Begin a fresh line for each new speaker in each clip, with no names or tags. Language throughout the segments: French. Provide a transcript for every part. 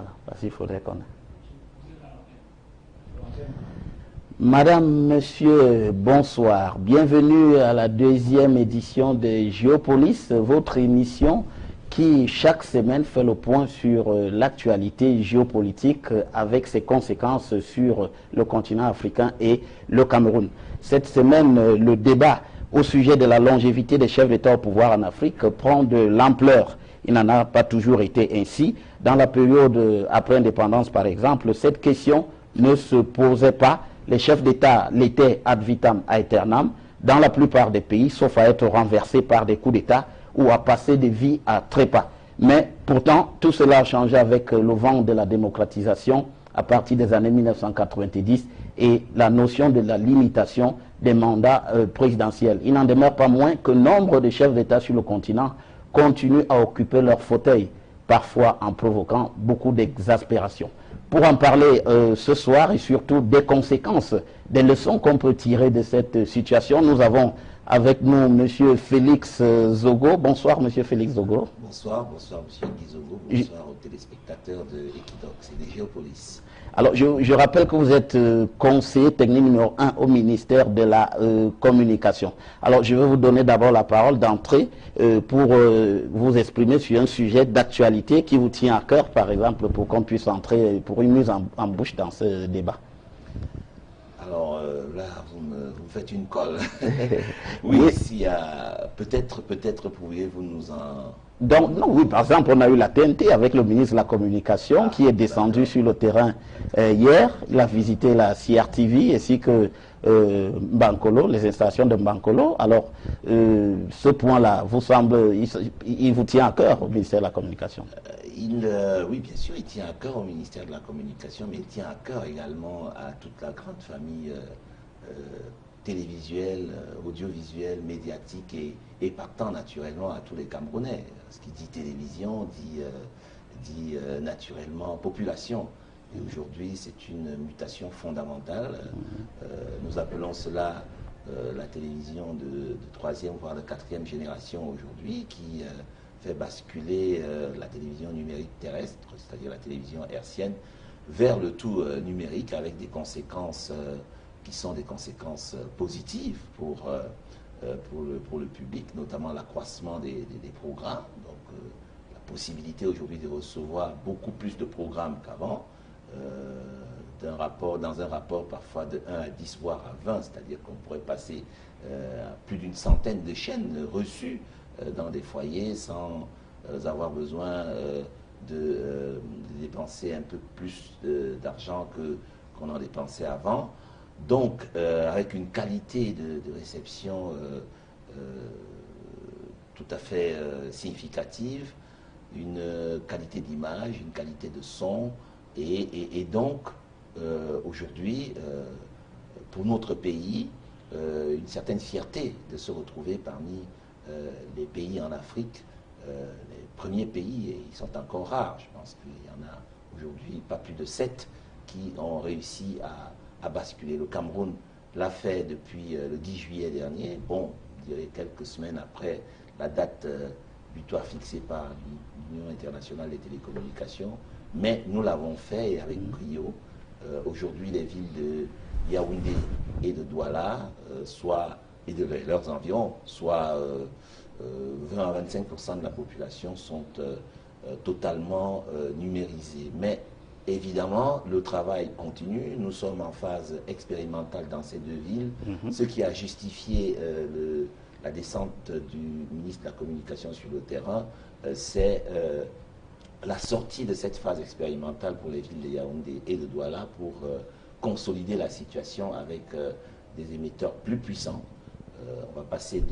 Voilà, parce qu'il faudrait qu'on... Madame, Monsieur, bonsoir. Bienvenue à la deuxième édition de Géopolis, votre émission qui chaque semaine fait le point sur l'actualité géopolitique avec ses conséquences sur le continent africain et le Cameroun. Cette semaine, le débat au sujet de la longévité des chefs d'État au pouvoir en Afrique prend de l'ampleur. Il n'en a pas toujours été ainsi. Dans la période après indépendance, par exemple, cette question ne se posait pas. Les chefs d'État l'étaient ad vitam aeternam dans la plupart des pays, sauf à être renversés par des coups d'État ou à passer des vies à trépas. Mais pourtant, tout cela a changé avec le vent de la démocratisation à partir des années 1990 et la notion de la limitation des mandats présidentiels. Il n'en demeure pas moins que nombre de chefs d'État sur le continent continuent à occuper leur fauteuil, parfois en provoquant beaucoup d'exaspération. Pour en parler ce soir et surtout des conséquences, des leçons qu'on peut tirer de cette situation, nous avons avec nous M. Félix Zogo. Bonsoir M. Félix Zogo.
Bonsoir, bonsoir M. Guy Zogo, bonsoir aux téléspectateurs de Equidox et de Géopolis. Alors
je rappelle que vous êtes conseiller technique numéro 1 au ministère de la Communication. Alors je vais vous donner d'abord la parole d'entrée pour vous exprimer sur un sujet d'actualité qui vous tient à cœur, par exemple, pour qu'on puisse entrer pour une mise en bouche dans ce débat.
Alors là, vous me faites une colle. Oui, s'il y a peut-être pourriez-vous nous en...
Donc, non, oui, par exemple, on a eu la TNT avec le ministre de la Communication qui est descendu sur le terrain hier. Il a visité la CRTV ainsi que Bankolo, les installations de Bankolo. Alors, ce point-là, vous semble, il vous tient à cœur au ministère de la Communication?
Oui, bien sûr, il tient à cœur au ministère de la Communication, mais il tient à cœur également à toute la grande famille télévisuelle, audiovisuelle, médiatique et partant naturellement à tous les Camerounais. Ce qui dit télévision dit naturellement population. Et aujourd'hui, c'est une mutation fondamentale. Nous appelons cela la télévision de troisième, voire de quatrième génération aujourd'hui, qui fait basculer la télévision numérique terrestre, c'est-à-dire la télévision hertzienne, vers le tout numérique avec des conséquences qui sont des conséquences positives pour le public, notamment l'accroissement des programmes, donc la possibilité aujourd'hui de recevoir beaucoup plus de programmes qu'avant, dans un rapport parfois de 1 à 10, voire à 20, c'est-à-dire qu'on pourrait passer à plus d'une centaine de chaînes reçues dans des foyers sans avoir besoin de dépenser un peu plus d'argent qu'on en dépensait avant. Donc, avec une qualité de réception tout à fait significative, une qualité d'image, une qualité de son, et donc, aujourd'hui, pour notre pays, une certaine fierté de se retrouver parmi les pays en Afrique, les premiers pays, et ils sont encore rares. Je pense qu'il y en a aujourd'hui pas plus de 7 qui ont réussi à basculer. Le Cameroun l'a fait depuis le 10 juillet dernier, bon, je dirais quelques semaines après la date butoir fixée par l'Union internationale des télécommunications, mais nous l'avons fait avec brio. Aujourd'hui, les villes de Yaoundé et de Douala, et de leurs environs, soit 20 à 25% de la population sont totalement numérisées. Mais évidemment, le travail continue. Nous sommes en phase expérimentale dans ces deux villes. Ce qui a justifié la descente du ministre de la Communication sur le terrain, c'est la sortie de cette phase expérimentale pour les villes de Yaoundé et de Douala pour consolider la situation avec des émetteurs plus puissants. On va passer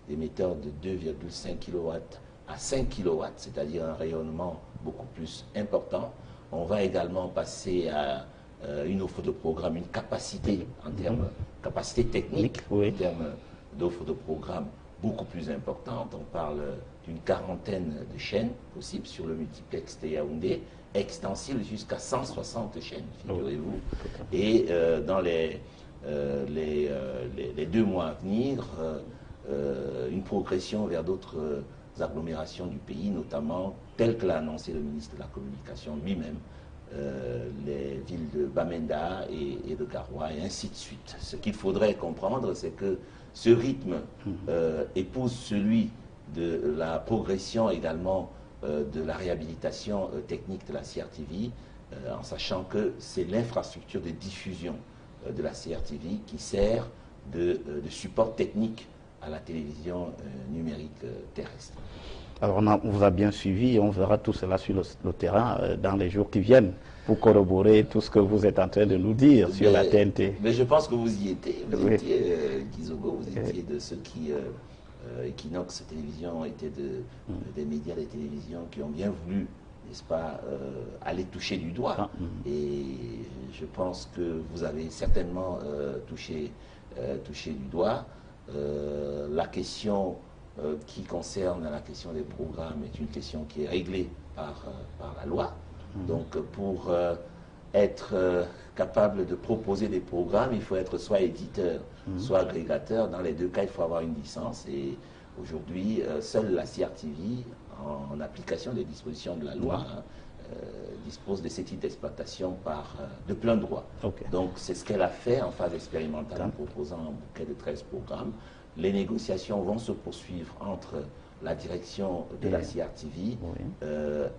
d'émetteurs de 2,5 kW à 5 kW, c'est-à-dire un rayonnement beaucoup plus important. On va également passer à une offre de programme, une capacité en termes capacité technique, en termes d'offre de programme beaucoup plus importante. On parle d'une quarantaine de chaînes possibles sur le multiplex de Yaoundé, extensible jusqu'à 160 chaînes, figurez-vous. Et dans les 2 mois à venir, une progression vers d'autres agglomérations du pays, notamment tel que l'a annoncé le ministre de la Communication lui-même, les villes de Bamenda et de Garoua, et ainsi de suite. Ce qu'il faudrait comprendre, c'est que ce rythme épouse celui de la progression également de la réhabilitation technique de la CRTV, en sachant que c'est l'infrastructure de diffusion de la CRTV qui sert de support technique à la télévision numérique terrestre.
Alors on vous a bien suivi et on verra tout cela sur le terrain dans les jours qui viennent pour corroborer tout ce que vous êtes en train de nous dire sur la TNT.
Mais je pense que vous y étiez, Kizogo, vous étiez de ceux qui, Equinox Télévision était des médias de télévision qui ont bien voulu, n'est-ce pas, aller toucher du doigt. Et je pense que vous avez certainement touché du doigt. La question qui concerne la question des programmes est une question qui est réglée par la loi. Donc pour être capable de proposer des programmes, il faut être soit éditeur, soit agrégateur. Dans les deux cas, il faut avoir une licence. Et aujourd'hui, seule la CRTV, en application des dispositions de la loi, dispose de ces titres d'exploitation de plein droit. Donc c'est ce qu'elle a fait en phase expérimentale en proposant un bouquet de 13 programmes. Les négociations vont se poursuivre entre la direction de la CRTV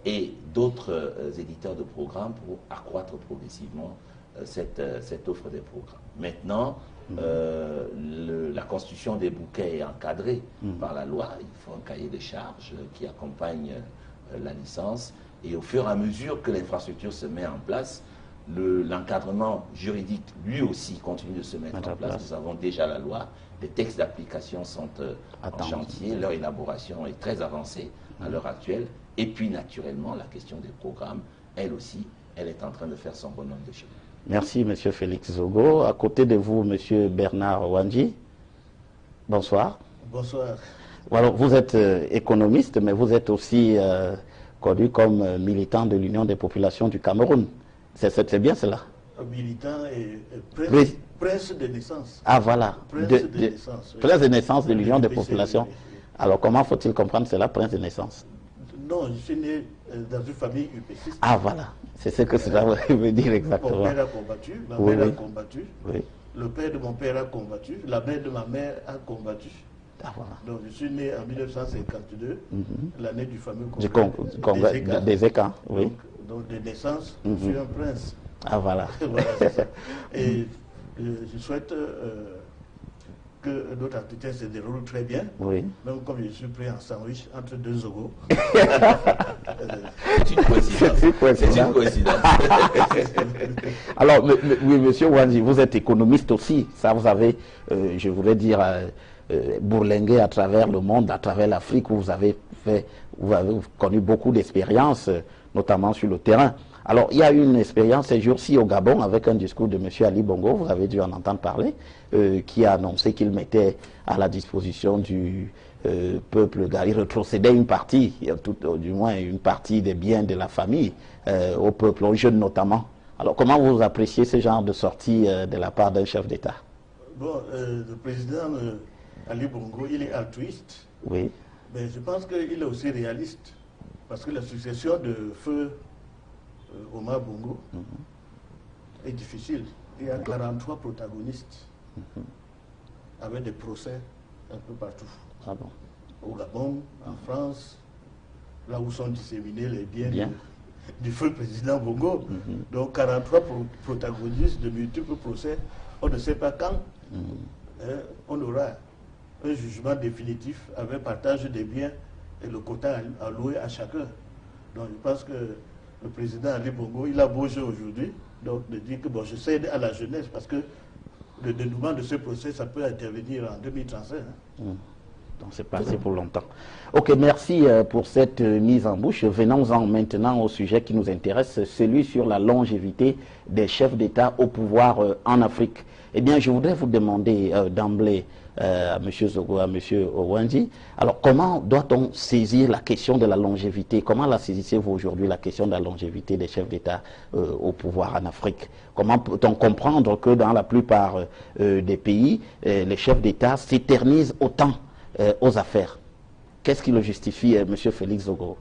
et d'autres éditeurs de programmes pour accroître progressivement cette offre des programmes. Maintenant, la constitution des bouquets est encadrée par la loi. Il faut un cahier des charges qui accompagne la licence. Et au fur et à mesure que l'infrastructure se met en place, l'encadrement juridique, lui aussi, continue de se mettre en place. Nous avons déjà la loi. Les textes d'application sont en chantier. Leur élaboration est très avancée à l'heure actuelle. Et puis, naturellement, la question des programmes, elle aussi, elle est en train de faire son bonhomme de chemin.
Merci, M. Félix Zogo. À côté de vous, M. Bernard Wandji. Bonsoir.
Bonsoir.
Alors, vous êtes économiste, mais vous êtes aussi connu comme militant de l'Union des populations du Cameroun. C'est bien cela?
Militant et prince de naissance.
Ah voilà,
Prince de naissance.
Prince de naissance de l'Union des populations. Alors comment faut-il comprendre cela, prince de naissance?
Non, je suis né dans une famille UPCiste.
Ah voilà, c'est ce que cela veut dire exactement.
Mon père a combattu, ma mère a combattu, le père de mon père a combattu, la mère de ma mère a combattu.
Ah, voilà.
Donc je suis né en 1952, l'année du fameux congrès
des ECA. Oui.
Donc de naissance, je suis un prince.
Ah voilà.
Voilà, c'est ça. Et je souhaite que notre entretien se déroule très bien.
Oui.
Même comme je suis pris en sandwich entre deux Zogos.
C'est une coïncidence. C'est une coïncidence.
Alors, oui, monsieur Wandji, vous êtes économiste aussi. Ça, vous avez, je voudrais dire, bourlingué à travers le monde, à travers l'Afrique, où vous avez connu beaucoup d'expériences, notamment sur le terrain. Alors, il y a une expérience ces jours-ci au Gabon avec un discours de M. Ali Bongo, vous avez dû en entendre parler, qui a annoncé qu'il mettait à la disposition du peuple, il retrocédait une partie, du moins une partie des biens de la famille au peuple, aux jeunes notamment. Alors, comment vous appréciez ce genre de sortie de la part d'un chef d'État?
Bon, le président Ali Bongo, il est altruiste.
Oui.
Mais je pense qu'il est aussi réaliste. Parce que la succession de feu Omar Bongo est difficile. Il y a 43 protagonistes avec des procès un peu partout.
Ah bon.
Au Gabon, en France, là où sont disséminés les biens du feu président Bongo. Donc 43 protagonistes de multiples procès. On ne sait pas quand on aura un jugement définitif avec partage des biens et le quota alloué à chacun. Donc je pense que le président Ali Bongo, il a beau jeu aujourd'hui, donc de dire que bon, je cède à la jeunesse parce que le dénouement de ce procès, ça peut intervenir en 2035.
Donc c'est passé pour longtemps. Ok, merci pour cette mise en bouche. Venons-en maintenant au sujet qui nous intéresse, celui sur la longévité des chefs d'État au pouvoir en Afrique. Eh bien, je voudrais vous demander d'emblée à M. Zogo, à M. Wandji, alors comment doit-on saisir la question de la longévité? Comment la saisissez-vous aujourd'hui, la question de la longévité des chefs d'État au pouvoir en Afrique? Comment peut-on comprendre que dans la plupart des pays, les chefs d'État s'éternisent autant aux affaires? Qu'est-ce qui le justifie, M. Félix Zogo?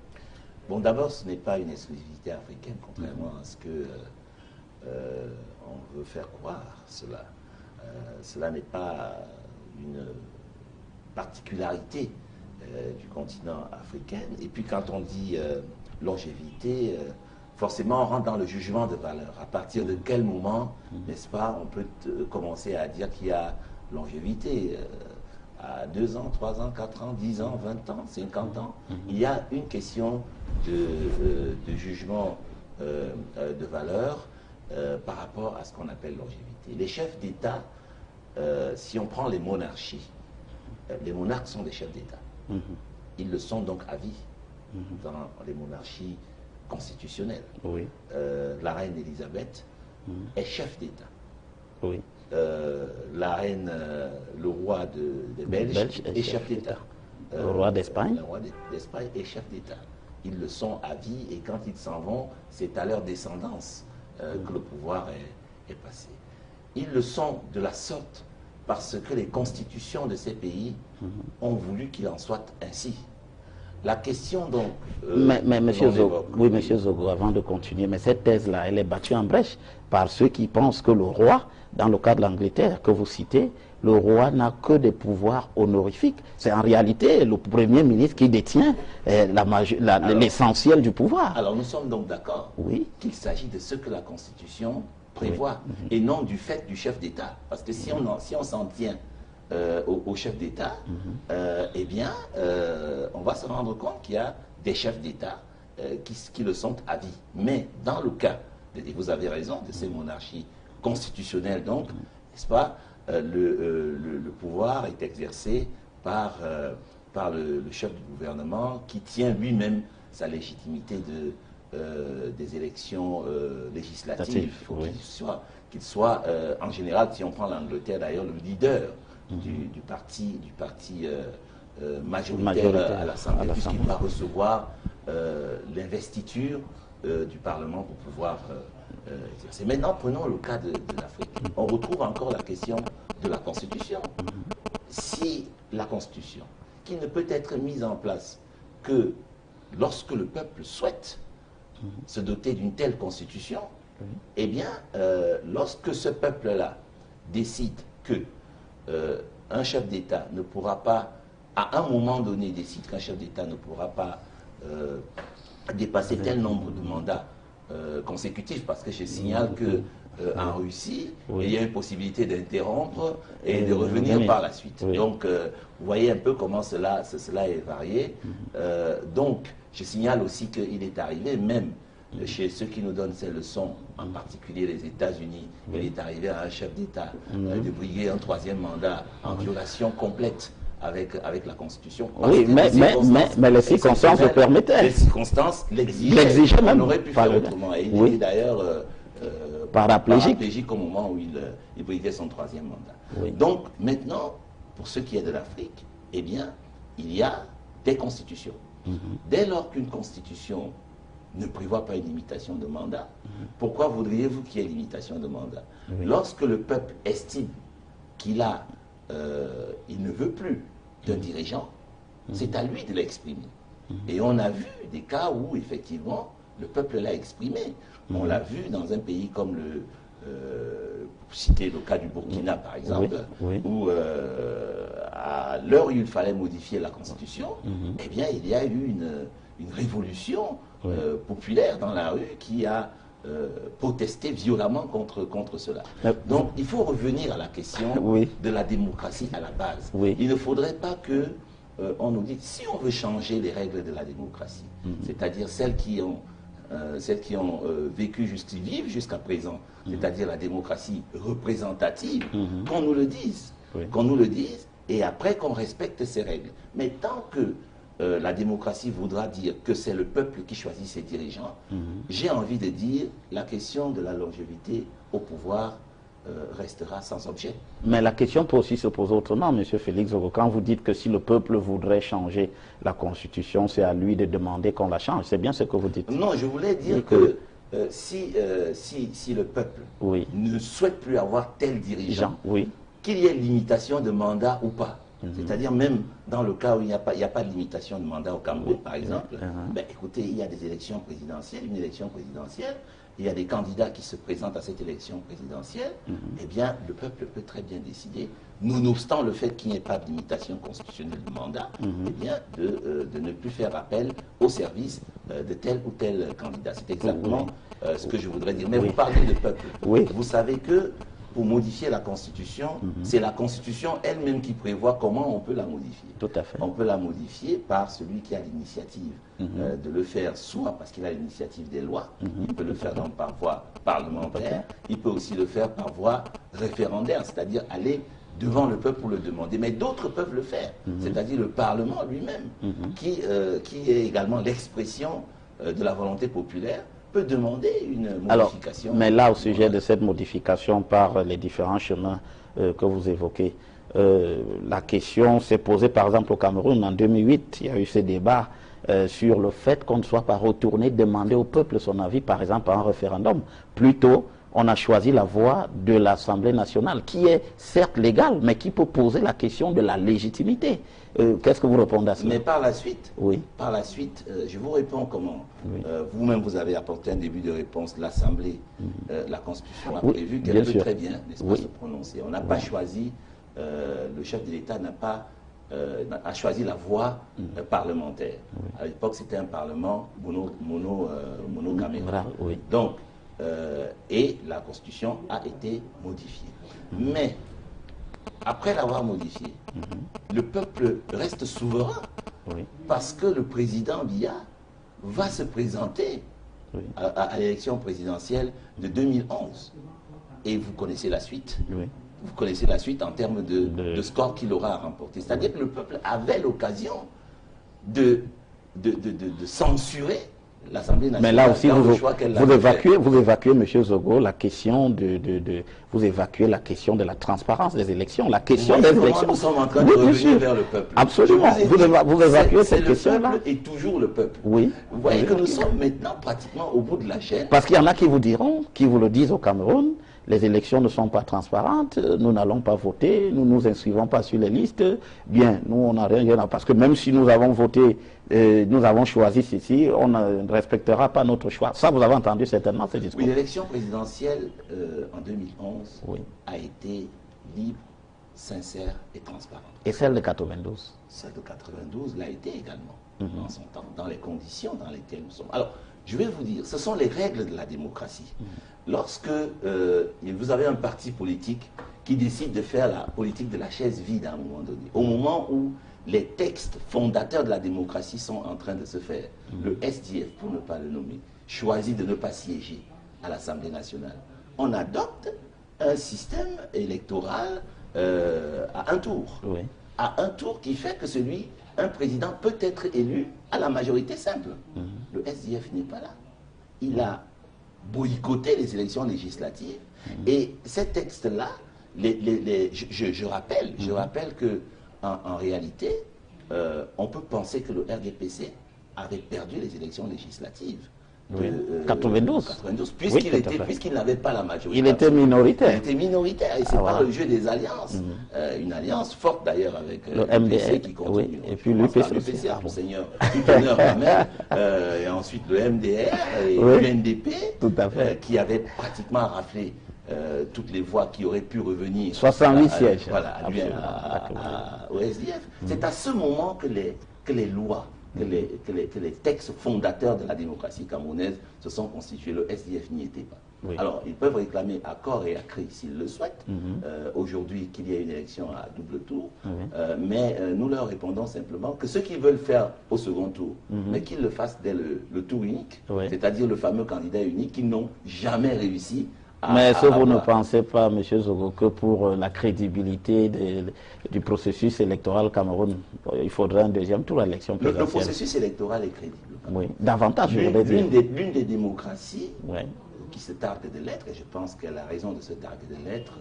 Bon, d'abord, ce n'est pas une exclusivité africaine, contrairement à ce que on veut faire croire cela. Cela n'est pas une particularité du continent africain. Et puis quand on dit longévité, forcément on rentre dans le jugement de valeur. À partir de quel moment, n'est-ce pas, on peut commencer à dire qu'il y a longévité à 2 ans, 3 ans, 4 ans, 10 ans, 20 ans, 50 ans. Il y a une question de jugement de valeur par rapport à ce qu'on appelle longévité. Les chefs d'État, si on prend les monarchies monarques sont des chefs d'État. Ils le sont donc à vie dans les monarchies constitutionnelles.
Oui.
La reine Elisabeth est chef d'État.
Oui.
La reine, le roi des Belges est chef d'État.
Le roi d'Espagne.
Le roi d'Espagne est chef d'État. Ils le sont à vie et quand ils s'en vont, c'est à leur descendance que le pouvoir est passé. Ils le sont de la sorte parce que les constitutions de ces pays ont voulu qu'il en soit ainsi. La question donc...
mais monsieur Zogo, oui, monsieur Zogo, avant de continuer, mais cette thèse-là, elle est battue en brèche par ceux qui pensent que le roi, dans le cas de l'Angleterre que vous citez, le roi n'a que des pouvoirs honorifiques. C'est en réalité le Premier ministre qui détient l'essentiel du pouvoir.
Alors nous sommes donc d'accord qu'il s'agit de ce que la Constitution prévoit et non du fait du chef d'État. Parce que si on s'en tient au chef d'État, eh bien, on va se rendre compte qu'il y a des chefs d'État qui le sont à vie. Mais dans le cas, et vous avez raison, de ces monarchies constitutionnelles, donc, n'est-ce pas, le pouvoir est exercé par le chef du gouvernement qui tient lui-même sa légitimité des élections législatives. Il faut qu'il soit en général, si on prend l'Angleterre d'ailleurs, le leader du parti majoritaire à l'Assemblée, puisqu'il va recevoir l'investiture du Parlement pour pouvoir exercer. Maintenant, prenons le cas de l'Afrique. On retrouve encore la question de la Constitution. Si la Constitution, qui ne peut être mise en place que lorsque le peuple souhaite se doter d'une telle Constitution, eh bien, lorsque ce peuple-là décide que un chef d'État ne pourra pas, à un moment donné, décide qu'un chef d'État ne pourra pas dépasser tel nombre de mandats consécutifs, parce que je signale que en Russie, il y a une possibilité d'interrompre et de revenir par la suite. Donc, vous voyez un peu comment cela est varié. Donc, je signale aussi qu'il est arrivé, même chez ceux qui nous donnent ces leçons, en particulier les États-Unis, il est arrivé à un chef d'État de briguer un 3e mandat en violation complète avec la Constitution.
Oui, mais les circonstances le permettaient.
Les circonstances l'exigeaient même. On aurait pu faire autrement. Et il était d'ailleurs paraplégique au moment où il briguait son 3e mandat. Donc, maintenant, pour ce qui est de l'Afrique, eh bien, il y a des constitutions. Dès lors qu'une constitution ne prévoit pas une limitation de mandat, pourquoi voudriez-vous qu'il y ait une limitation de mandat? Lorsque le peuple estime qu'il ne veut plus d'un dirigeant, c'est à lui de l'exprimer. Et on a vu des cas où, effectivement, le peuple l'a exprimé. On l'a vu dans un pays comme pour citer le cas du Burkina, par exemple, où à l'heure où il fallait modifier la Constitution, eh bien, il y a eu une révolution populaire dans la rue qui a protesté violemment contre cela. Donc, il faut revenir à la question de la démocratie à la base. Il ne faudrait pas que on nous dise, si on veut changer les règles de la démocratie, c'est-à-dire celles qui ont vécu vivent jusqu'à présent, c'est-à-dire la démocratie représentative, qu'on nous le dise. Qu'on nous le dise, et après qu'on respecte ces règles. Mais tant que la démocratie voudra dire que c'est le peuple qui choisit ses dirigeants, j'ai envie de dire la question de la longévité au pouvoir restera sans objet.
Mais la question peut aussi se poser autrement, M. Félix Zogo. Quand vous dites que si le peuple voudrait changer la Constitution, c'est à lui de demander qu'on la change. C'est bien ce que vous dites.
Non, je voulais dire que si le peuple ne souhaite plus avoir tel dirigeant, qu'il y ait limitation de mandat ou pas, C'est-à-dire même dans le cas où il n'y a pas de limitation de mandat au Cameroun, par exemple, ben, écoutez, il y a des élections présidentielles, une élection présidentielle, il y a des candidats qui se présentent à cette élection présidentielle, eh bien, le peuple peut très bien décider, nonobstant le fait qu'il n'y ait pas de limitation constitutionnelle du mandat, eh bien, de ne plus faire appel au service de tel ou tel candidat. C'est exactement ce que je voudrais dire. Mais vous parlez de peuple. Vous savez que pour modifier la Constitution, c'est la Constitution elle-même qui prévoit comment on peut la modifier.
Tout à fait.
On peut la modifier par celui qui a l'initiative de le faire, soit parce qu'il a l'initiative des lois, il peut le faire donc par voie parlementaire, il peut aussi le faire par voie référendaire, c'est-à-dire aller devant le peuple pour le demander. Mais d'autres peuvent le faire, c'est-à-dire le Parlement lui-même, qui est également l'expression de la volonté populaire, peut demander une modification.
Alors, mais là, au sujet de cette modification par les différents chemins que vous évoquez, la question s'est posée par exemple au Cameroun en 2008. Il y a eu ce débat sur le fait qu'on ne soit pas retourné demander au peuple son avis, par exemple, par un référendum. Plutôt, on a choisi la voie de l'Assemblée nationale, qui est certes légale, mais qui peut poser la question de la légitimité. Qu'est-ce que vous répondez à cela?
Mais par la suite, je vous réponds comment. Vous-même, vous avez apporté un début de réponse. L'Assemblée, la Constitution a prévu qu'elle peut très bien, n'est-ce pas, se prononcer. On n'a pas choisi, le chef de l'État n'a pas a choisi la voie parlementaire. À l'époque, c'était un parlement monocaméral. Donc, et la Constitution a été modifiée. Mais après l'avoir modifié, le peuple reste souverain parce que le président Biya va se présenter à l'élection présidentielle de 2011. Et vous connaissez la suite. Vous connaissez la suite en termes de score qu'il aura remporté. C'est-à-dire que le peuple avait l'occasion de censurer l'Assemblée nationale.
Mais là aussi, vous évacuez, M. Zogo, la question vous évacuez la question de la transparence des élections, la question des élections.
Nous sommes en train de revenir vers le peuple.
Absolument. Vous évacuez cette question-là.
Le peuple est toujours le peuple.
Oui.
Vous voyez que nous sommes maintenant pratiquement au bout de la chaîne.
Parce qu'il y en a qui vous diront, qui vous le disent au Cameroun, les élections ne sont pas transparentes, nous n'allons pas voter, nous ne nous inscrivons pas sur les listes. Bien, nous, on n'a rien à... Parce que même si nous avons voté, nous avons choisi ceci, on ne respectera pas notre choix. Ça, vous avez entendu certainement ce discours.
Oui, l'élection présidentielle en 2011 a été libre, sincère et transparente.
Et celle de 92?
Celle de 92 l'a été également, en son temps, dans les conditions dans lesquelles nous sommes. Alors, je vais vous dire, ce sont les règles de la démocratie. Lorsque vous avez un parti politique qui décide de faire la politique de la chaise vide à un moment donné, au moment où les textes fondateurs de la démocratie sont en train de se faire, le SDF, pour ne pas le nommer, choisit de ne pas siéger à l'Assemblée nationale. On adopte un système électoral à un tour. À un tour qui fait que un président peut être élu à la majorité simple. Le SDF n'est pas là. Il a boycotter les élections législatives. Et ces textes-là, je rappelle que en réalité, on peut penser que le RDPC avait perdu les élections législatives.
92,
puisqu'il n'avait pas la majorité.
Il était minoritaire.
Il était minoritaire, et c'est par le jeu des alliances. Une alliance forte d'ailleurs avec
le MDR
qui continue.
Et puis l'UPC,
Monseigneur, tout honneur quand même. Et ensuite le MDR et l'UNDP, qui avait pratiquement raflé toutes les voix qui auraient pu revenir
68 sièges
au SDF. C'est à ce moment que les lois, que les textes fondateurs de la démocratie camerounaise se sont constitués. Le SDF n'y était pas. Alors, ils peuvent réclamer à corps et à cri s'ils le souhaitent, aujourd'hui qu'il y ait une élection à double tour, mais nous leur répondons simplement que ceux qui veulent faire au second tour, mais qu'ils le fassent dès le tour unique, c'est-à-dire le fameux candidat unique, qu'ils n'ont jamais réussi.
Mais est-ce que vous ne pensez pas, M. Zogo, que pour la crédibilité du processus électoral Cameroun, il faudrait un deuxième tour à l'élection présidentielle?
Le processus électoral est crédible.
Oui, davantage, je voudrais dire.
L'une des démocraties qui se targue de l'être, et je pense qu'elle a raison de se targuer de l'être,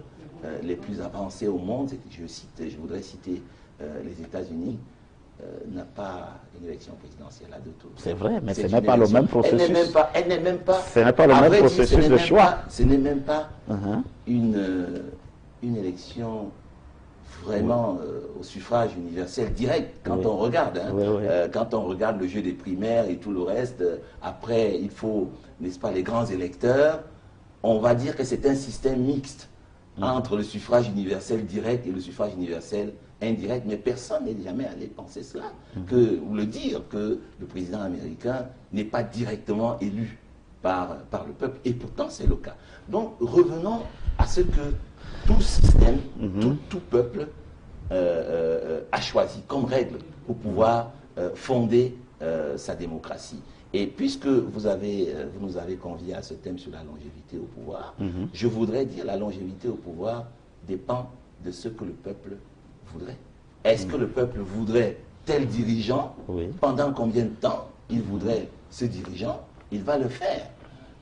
les plus avancées au monde, je voudrais citer les États-Unis, n'a pas une élection présidentielle à deux tours.
C'est vrai, mais ce n'est pas le même processus.
Elle n'est même pas.
Ce n'est pas le même processus de choix.
Ce n'est même pas une élection vraiment au suffrage universel direct quand on regarde. Hein, quand on regarde le jeu des primaires et tout le reste, après il faut, n'est-ce pas, les grands électeurs, on va dire que c'est un système mixte entre le suffrage universel direct et le suffrage universel indirect, mais personne n'est jamais allé penser cela, ou le dire, que le président américain n'est pas directement élu par le peuple, et pourtant c'est le cas. Donc revenons à ce que tout système, tout peuple a choisi comme règle pour pouvoir fonder sa démocratie. Et puisque vous nous avez conviés à ce thème sur la longévité au pouvoir, je voudrais dire la longévité au pouvoir dépend de ce que le peuple voudrait. Est-ce que le peuple voudrait tel dirigeant? Pendant combien de temps il voudrait ce dirigeant? Il va le faire.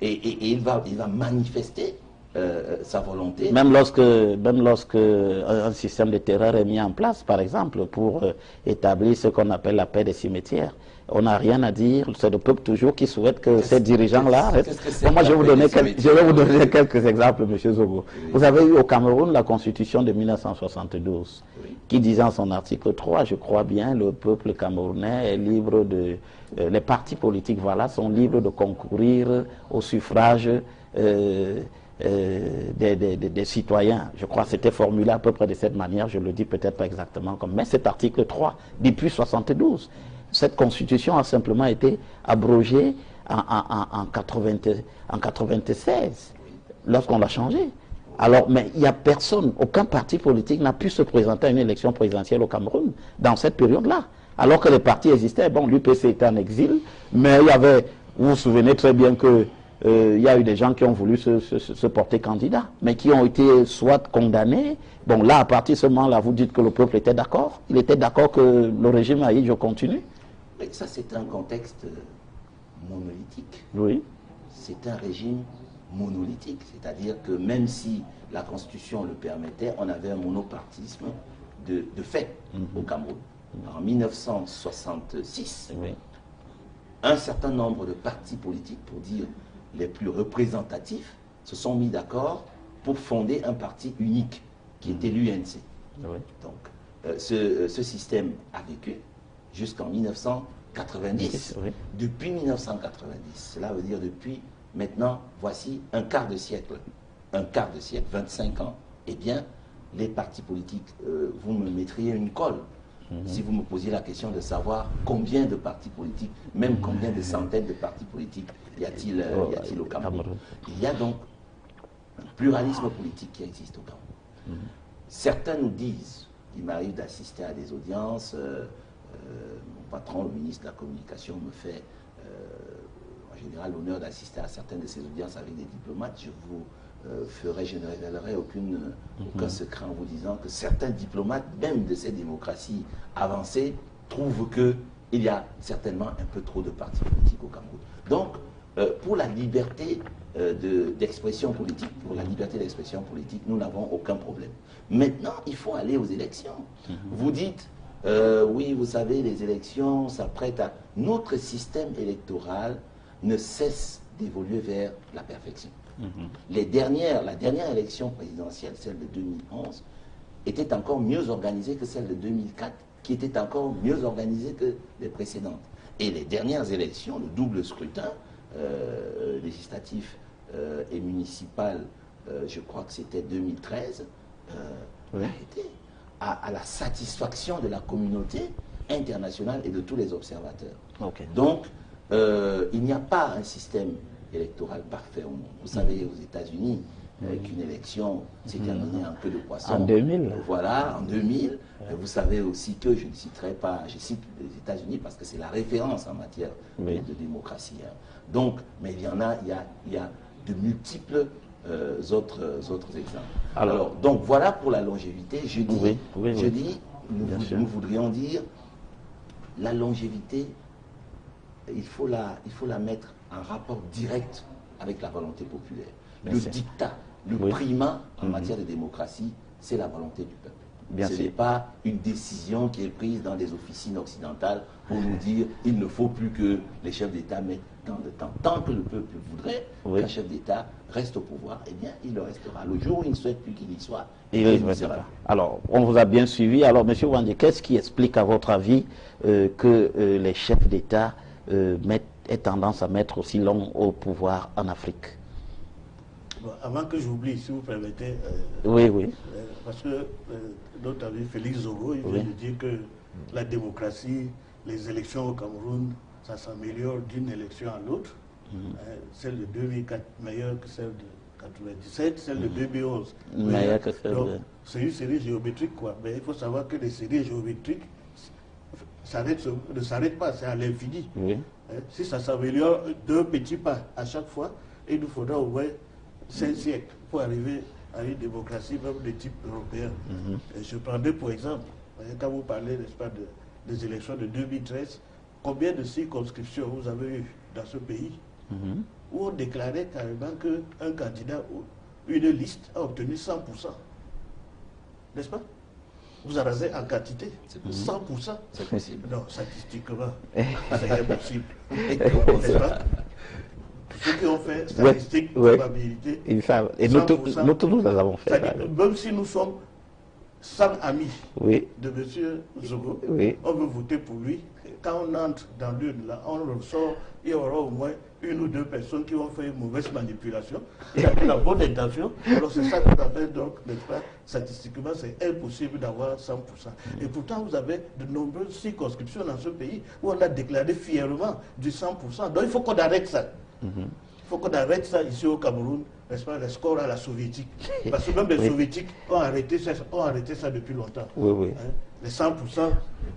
Et il va manifester sa volonté.
Même lorsque un système de terreur est mis en place, par exemple, pour établir ce qu'on appelle la paix des cimetières, on n'a rien à dire. C'est le peuple toujours qui souhaite que ces dirigeants-là restent. Moi, je vais vous donner quelques exemples, M. Zogo. Vous avez eu au Cameroun la Constitution de 1972, qui disait en son article 3, je crois bien, le peuple camerounais est libre de... les partis politiques, voilà, sont libres de concourir au suffrage des citoyens. Je crois que c'était formulé à peu près de cette manière, je le dis peut-être pas exactement comme, mais cet article 3, depuis 72, cette constitution a simplement été abrogée en 96, lorsqu'on l'a changée. Alors, mais il n'y a personne, aucun parti politique n'a pu se présenter à une élection présidentielle au Cameroun dans cette période-là. Alors que les partis existaient, bon, l'UPC était en exil, mais il y avait, vous vous souvenez très bien que il y a eu des gens qui ont voulu se porter candidat, mais qui ont été soit condamnés. Bon, là, à partir de ce moment-là, vous dites que le peuple était d'accord. Il était d'accord que le régime je continue.
Mais ça, c'est un contexte monolithique.
Oui.
C'est un régime monolithique. C'est-à-dire que même si la Constitution le permettait, on avait un monopartisme de fait au Cameroun. En 1966, un certain nombre de partis politiques, pour dire les plus représentatifs, se sont mis d'accord pour fonder un parti unique qui était l'UNC. Donc, ce système a vécu jusqu'en 1990. Depuis 1990, cela veut dire depuis maintenant, voici un quart de siècle, 25 ans, eh bien, les partis politiques, vous me mettriez une colle. Si vous me posiez la question de savoir combien de partis politiques, même combien de centaines de partis politiques y a-t-il au Cameroun. Il y a donc un pluralisme politique qui existe au Cameroun. Certains nous disent, il m'arrive d'assister à des audiences, mon patron, le ministre de la Communication, me fait en général l'honneur d'assister à certaines de ces audiences avec des diplomates. Je ne révélerai aucun secret en vous disant que certains diplomates, même de ces démocraties avancées, trouvent qu'il y a certainement un peu trop de partis politiques au Cameroun. Donc, pour la liberté d'expression politique, nous n'avons aucun problème. Maintenant, il faut aller aux élections. Vous dites, oui, vous savez, les élections s'apprêtent à... Notre système électoral ne cesse d'évoluer vers la perfection. La dernière élection présidentielle, celle de 2011, était encore mieux organisée que celle de 2004, qui était encore mieux organisée que les précédentes. Et les dernières élections, le double scrutin, législatif et municipal, je crois que c'était 2013, a été à la satisfaction de la communauté internationale et de tous les observateurs. Donc, il n'y a pas un système électoral parfait au monde. Vous savez, aux États-Unis, qu'une élection s'est terminée en queue de poisson.
En 2000.
Voilà, en 2000. Vous savez aussi que je ne citerai pas, je cite les États-Unis parce que c'est la référence en matière de démocratie. Hein. Donc, mais il y a de multiples autres exemples. Alors, donc voilà pour la longévité. Je dis, nous voudrions dire, la longévité, il faut la mettre en rapport direct avec la volonté populaire. Le dictat, le primat en matière de démocratie, c'est la volonté du peuple.
Bien
Ce
sûr.
n'est pas une décision qui est prise dans des officines occidentales pour nous dire il ne faut plus que les chefs d'État mettent tant de temps. Tant que le peuple voudrait qu'un chef d'État reste au pouvoir, eh bien, il le restera. Le jour où il ne souhaite plus qu'il y soit, il ne sera pas.
Alors, on vous a bien suivi. Alors, M. Wandé, qu'est-ce qui explique, à votre avis, que les chefs d'État aient tendance à mettre aussi long au pouvoir en Afrique?
Bon, avant que j'oublie, si vous permettez,
Oui, oui.
parce que notre ami Félix Zogo, il vient de dire que la démocratie, les élections au Cameroun, ça s'améliore d'une élection à l'autre. Celle de 2004 meilleure que celle de 97, celle de 2011 meilleure que celle de... C'est une série géométrique, quoi. Mais il faut savoir que les séries géométriques ne s'arrêtent pas, c'est à l'infini.
Oui.
Si ça s'améliore d'un petit pas à chaque fois, il nous faudra au moins 5 siècles pour arriver à une démocratie même de type européen. Je prendrai pour exemple, quand vous parlez, n'est-ce pas, des élections de 2013, combien de circonscriptions vous avez eu dans ce pays où on déclarait carrément qu'un candidat ou une liste a obtenu 100%. N'est-ce pas? Vous en avez en quantité. 100%.
C'est possible.
Non, statistiquement, c'est impossible. N'est-ce pas? Ceux qui ont fait statistiques, probabilité,
ils savent. Et nous tous nous avons fait.
Même si nous sommes 100 amis de M. Zogo, on veut voter pour lui. Quand on entre dans l'une, là, on ressort, il y aura au moins une ou deux personnes qui ont fait une mauvaise manipulation. Il a eu la bonne intention. Alors c'est ça qu'on appelle donc, n'est-ce pas, statistiquement, c'est impossible d'avoir 100%. Et pourtant, vous avez de nombreuses circonscriptions dans ce pays où on a déclaré fièrement du 100%. Donc il faut qu'on arrête ça. Il faut qu'on arrête ça ici au Cameroun, n'est-ce pas, les scores à la soviétique. Parce que même les soviétiques ont arrêté ça depuis longtemps. Les 100%,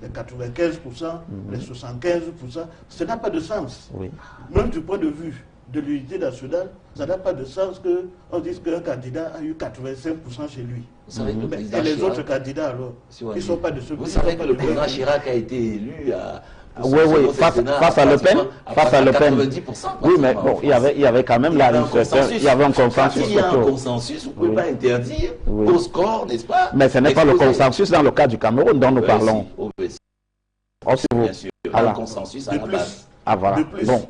les 95%, les 75%, ça n'a pas de sens. Même du point de vue de l'unité nationale, ça n'a pas de sens qu'on dise qu'un candidat a eu 85% chez lui.
Vous savez que le président
et les
Chirac,
autres candidats, alors, ils ne sont pas de ce pays.
Vous savez que le président Chirac a été élu à...
face à Le Pen, face à Le Pen.
90%.
Oui, mais bon, il y avait quand même il y avait un consensus.
S'il y a un consensus, vous ne pouvez pas interdire au score, n'est-ce pas?
Mais ce n'est pas le consensus dans le cas du Cameroun dont nous parlons.
Bien sûr, un consensus à la base.
Ah voilà.
De plus,
bon.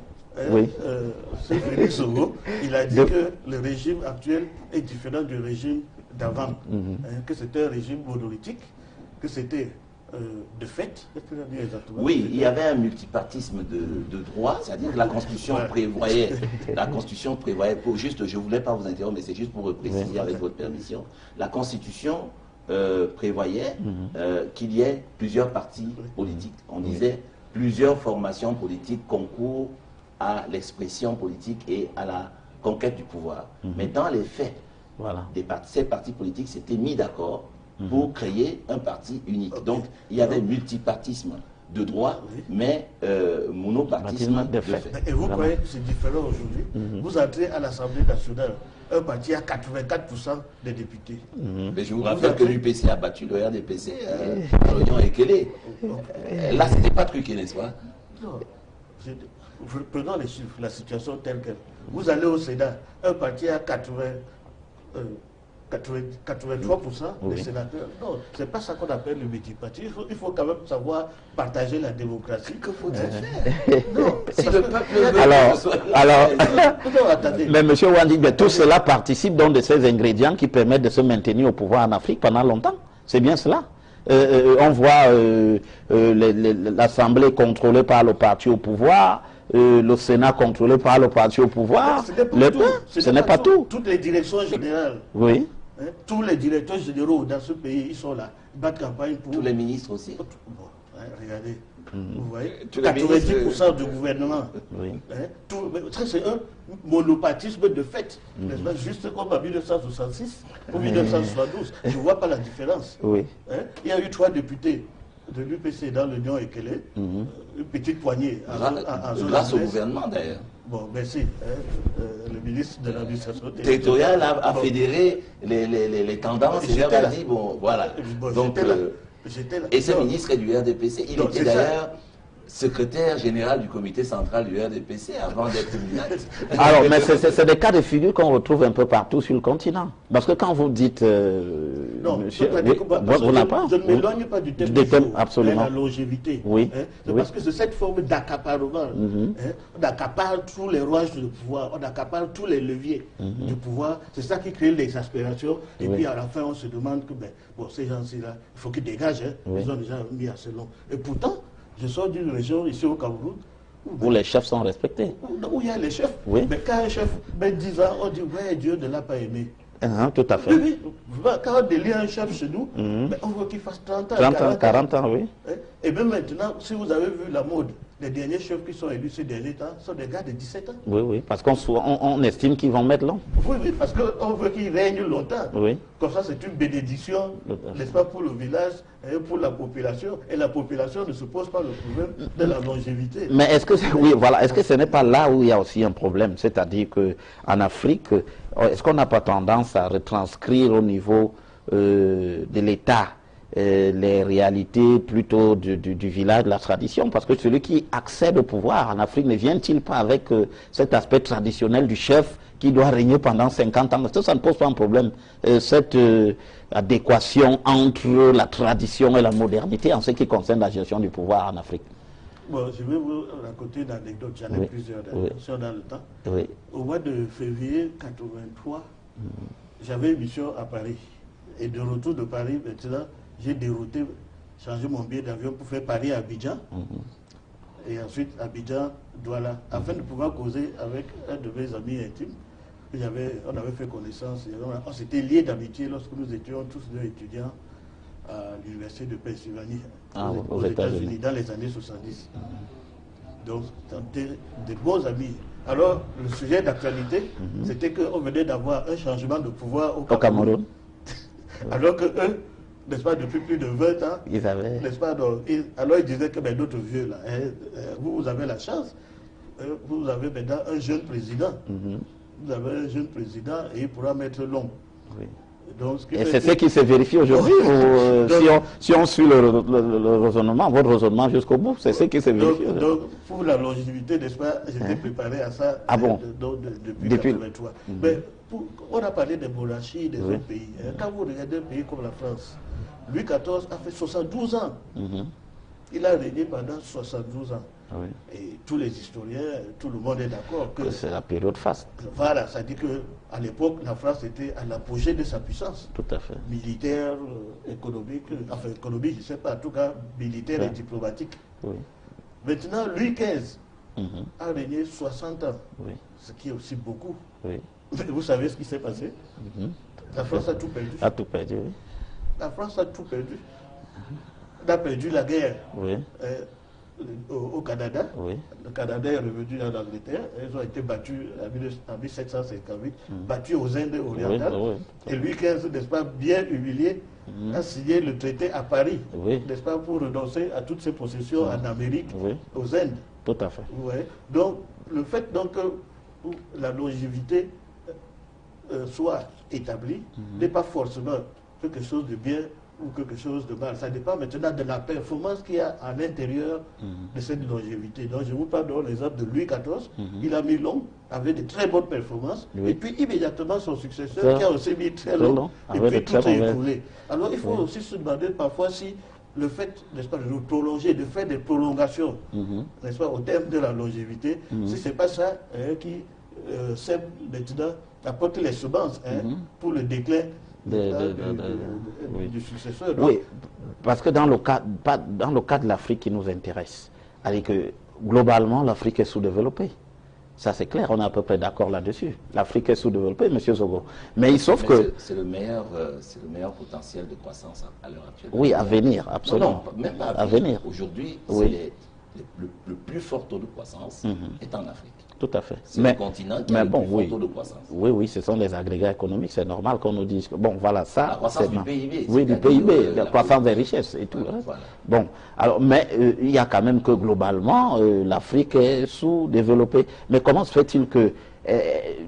c'est Félix Zogo, il a dit que le régime actuel est différent du régime d'avant, que c'était un régime monolithique, que c'était de fait.
Oui, il y avait un multipartisme de droit, c'est-à-dire que la Constitution prévoyait, juste, je ne voulais pas vous interrompre, mais c'est juste pour préciser avec votre permission, la Constitution prévoyait qu'il y ait plusieurs partis politiques. On disait plusieurs formations politiques concourent à l'expression politique et à la conquête du pouvoir. Mais dans les faits, ces partis politiques s'étaient mis d'accord pour créer un parti unique. Donc, il y avait multipartisme de droit, mais monopartisme de fait.
Et vous croyez que c'est différent aujourd'hui? Vous entrez à l'Assemblée nationale, un parti a 84% des députés.
Mais je vous rappelle que l'UPC a battu le RDPC dans l'Union Ekele. Là, ce n'était pas truqué, n'est-ce pas?
Non. Prenons les chiffres, la situation telle qu'elle. Vous allez au Sénat, un parti a 83% des sénateurs. Non, c'est pas ça qu'on appelle le multiparti. Il faut quand même savoir partager la démocratie.
Que faut-il faire? Non, si le peuple veut
non, attendez. Mais M. Wandé, tout cela participe donc de ces ingrédients qui permettent de se maintenir au pouvoir en Afrique pendant longtemps. C'est bien cela. On voit l'Assemblée contrôlée par le parti au pouvoir, le Sénat contrôlé par le parti au pouvoir. Ce n'est pas tout.
Toutes les directions générales.
Oui.
Tous les directeurs généraux dans ce pays, ils sont là. Ils battent campagne pour...
Tous les ministres aussi.
Bon, regardez. Vous voyez, 90% du gouvernement. Ça, c'est un monopartisme de fait. Juste comme en 1966 ou 1972. Je ne vois pas la différence. Il y a eu 3 députés de l'UPC dans l'Union Ekele, une petite poignée.
Grâce au gouvernement d'ailleurs.
Bon, merci. Le ministre de l'administration
territoriale a fédéré les tendances et a dit, bon, voilà. Donc,
j'étais là.
Et ce ministre est du RDPC. Il était d'ailleurs secrétaire général du comité central du RDPC avant d'être ministre.
Alors, mais c'est des cas de figure qu'on retrouve un peu partout sur le continent. Parce que quand vous dites...
non,
monsieur,
vous n'avez pas. Je ne m'éloigne pas du thème du jour,
absolument.
la longévité.
Oui.
Hein, c'est parce que c'est cette forme d'accaparement. On accapare tous les rouages du pouvoir, on accapare tous les leviers du pouvoir. C'est ça qui crée l'exaspération. Et puis à la fin, on se demande que bon, ces gens-là, il faut qu'ils dégagent. Ils ont déjà mis assez long. Et pourtant, je sors d'une région ici au Cameroun
où les chefs sont respectés.
Où il y a les chefs.
Oui.
Mais quand un chef met 10 ans, on dit ouais, Dieu ne l'a pas aimé.
Tout à fait.
Oui, quand on délie un chef chez nous, on veut qu'il fasse 30 ans.
40 ans, oui.
Et même maintenant, si vous avez vu la mode, les derniers chefs qui sont élus ces derniers temps sont des gars de 17 ans.
Oui, parce qu'on estime qu'ils vont mettre long.
Oui, parce qu'on veut qu'ils règnent longtemps.
Oui.
Comme ça, c'est une bénédiction, n'est-ce pas, pour le village et pour la population. Et la population ne se pose pas le problème de la longévité.
Mais est-ce que, est-ce que ce n'est pas là où il y a aussi un problème? C'est-à-dire qu'en Afrique, est-ce qu'on n'a pas tendance à retranscrire au niveau de l'État les réalités plutôt du village, de la tradition? Parce que celui qui accède au pouvoir en Afrique ne vient-il pas avec cet aspect traditionnel du chef qui doit régner pendant 50 ans? Ça ne pose pas un problème, cette adéquation entre la tradition et la modernité en ce qui concerne la gestion du pouvoir en Afrique.
Bon, je vais vous raconter une anecdote, j'en ai plusieurs si on a le temps.
Oui.
Au mois de février 83, j'avais une mission à Paris. Et de retour de Paris, maintenant, j'ai dérouté, changé mon billet d'avion pour faire Paris à Abidjan. Et ensuite Abidjan, Douala, afin de pouvoir causer avec un de mes amis intimes. On avait fait connaissance, on s'était liés d'amitié lorsque nous étions tous deux étudiants à l'université de Pennsylvanie, aux États-Unis, dans les années 70. Donc, c'était des bons amis. Alors, le sujet d'actualité, c'était qu'on venait d'avoir un changement de pouvoir au Cameroun. Alors que eux, n'est-ce pas, depuis plus de 20 ans,
ils avaient...
n'est-ce pas, alors ils disaient que d'autres vieux, là, vous avez la chance, vous avez maintenant un jeune président. Vous avez un jeune président et il pourra mettre l'ombre. Oui.
Et c'est ce qui se vérifie aujourd'hui, si on suit le raisonnement, votre raisonnement jusqu'au bout, c'est ce qui se vérifie.
Donc, pour la longévité, n'est-ce pas, j'étais préparé à ça depuis 1983. Mais on a parlé des monarchies des autres pays. Quand vous regardez un pays comme la France, Louis XIV a fait 72 ans. Il a régné pendant 72 ans. Et tous les historiens, tout le monde est d'accord que
c'est la période faste.
Voilà, ça dit qu'à l'époque, la France était à l'apogée de sa puissance.
Tout à fait.
Militaire, économique, enfin économique, je ne sais pas, en tout cas militaire et diplomatique. Maintenant, Louis XV a régné 60 ans, ce qui est aussi beaucoup. Vous savez ce qui s'est passé? La France a tout perdu.
A tout perdu, oui.
La France a tout perdu. Elle a perdu la guerre. Au Canada. Le Canada est revenu en Angleterre. Ils ont été battus en 1758, battus aux Indes orientales. Et Louis XV, n'est-ce pas, bien humilié, a signé le traité à Paris, n'est-ce pas, pour renoncer à toutes ses possessions en Amérique, aux Indes.
Tout à fait.
Donc, le fait donc, que la longévité soit établie n'est pas forcément quelque chose de bien ou quelque chose de mal. Ça dépend maintenant de la performance qu'il y a à l'intérieur de cette longévité. Donc je vous parle de l'exemple de Louis XIV. Il a mis long, avait de très bonnes performances, et puis immédiatement son successeur qui a aussi mis très long, et puis tout s'est écoulé. Alors il faut aussi se demander parfois si le fait, n'est-ce pas, de nous prolonger, de faire des prolongations, n'est-ce pas, au terme de la longévité, si ce n'est pas ça qui sème maintenant, apporte les semences pour le déclin du successeur. Donc,
oui, parce que dans le cas de l'Afrique qui nous intéresse, avec que globalement l'Afrique est sous-développée. Ça c'est clair, on est à peu près d'accord là-dessus. L'Afrique est sous-développée, M. Zogo. Mais sauf que...
C'est le meilleur potentiel de croissance à l'heure actuelle.
Oui, à venir, absolument.
Non, même pas à venir. Aujourd'hui, le plus fort taux de croissance est en Afrique.
Tout à fait.
C'est le continent qui a le plus fort taux de croissance.
Oui, ce sont les agrégats économiques, c'est normal qu'on nous dise que, bon, voilà, ça...
La croissance du PIB.
Oui, du PIB, la croissance des richesses et tout. Voilà. Bon, alors, mais il y a quand même que globalement, l'Afrique est sous-développée. Mais comment se fait-il que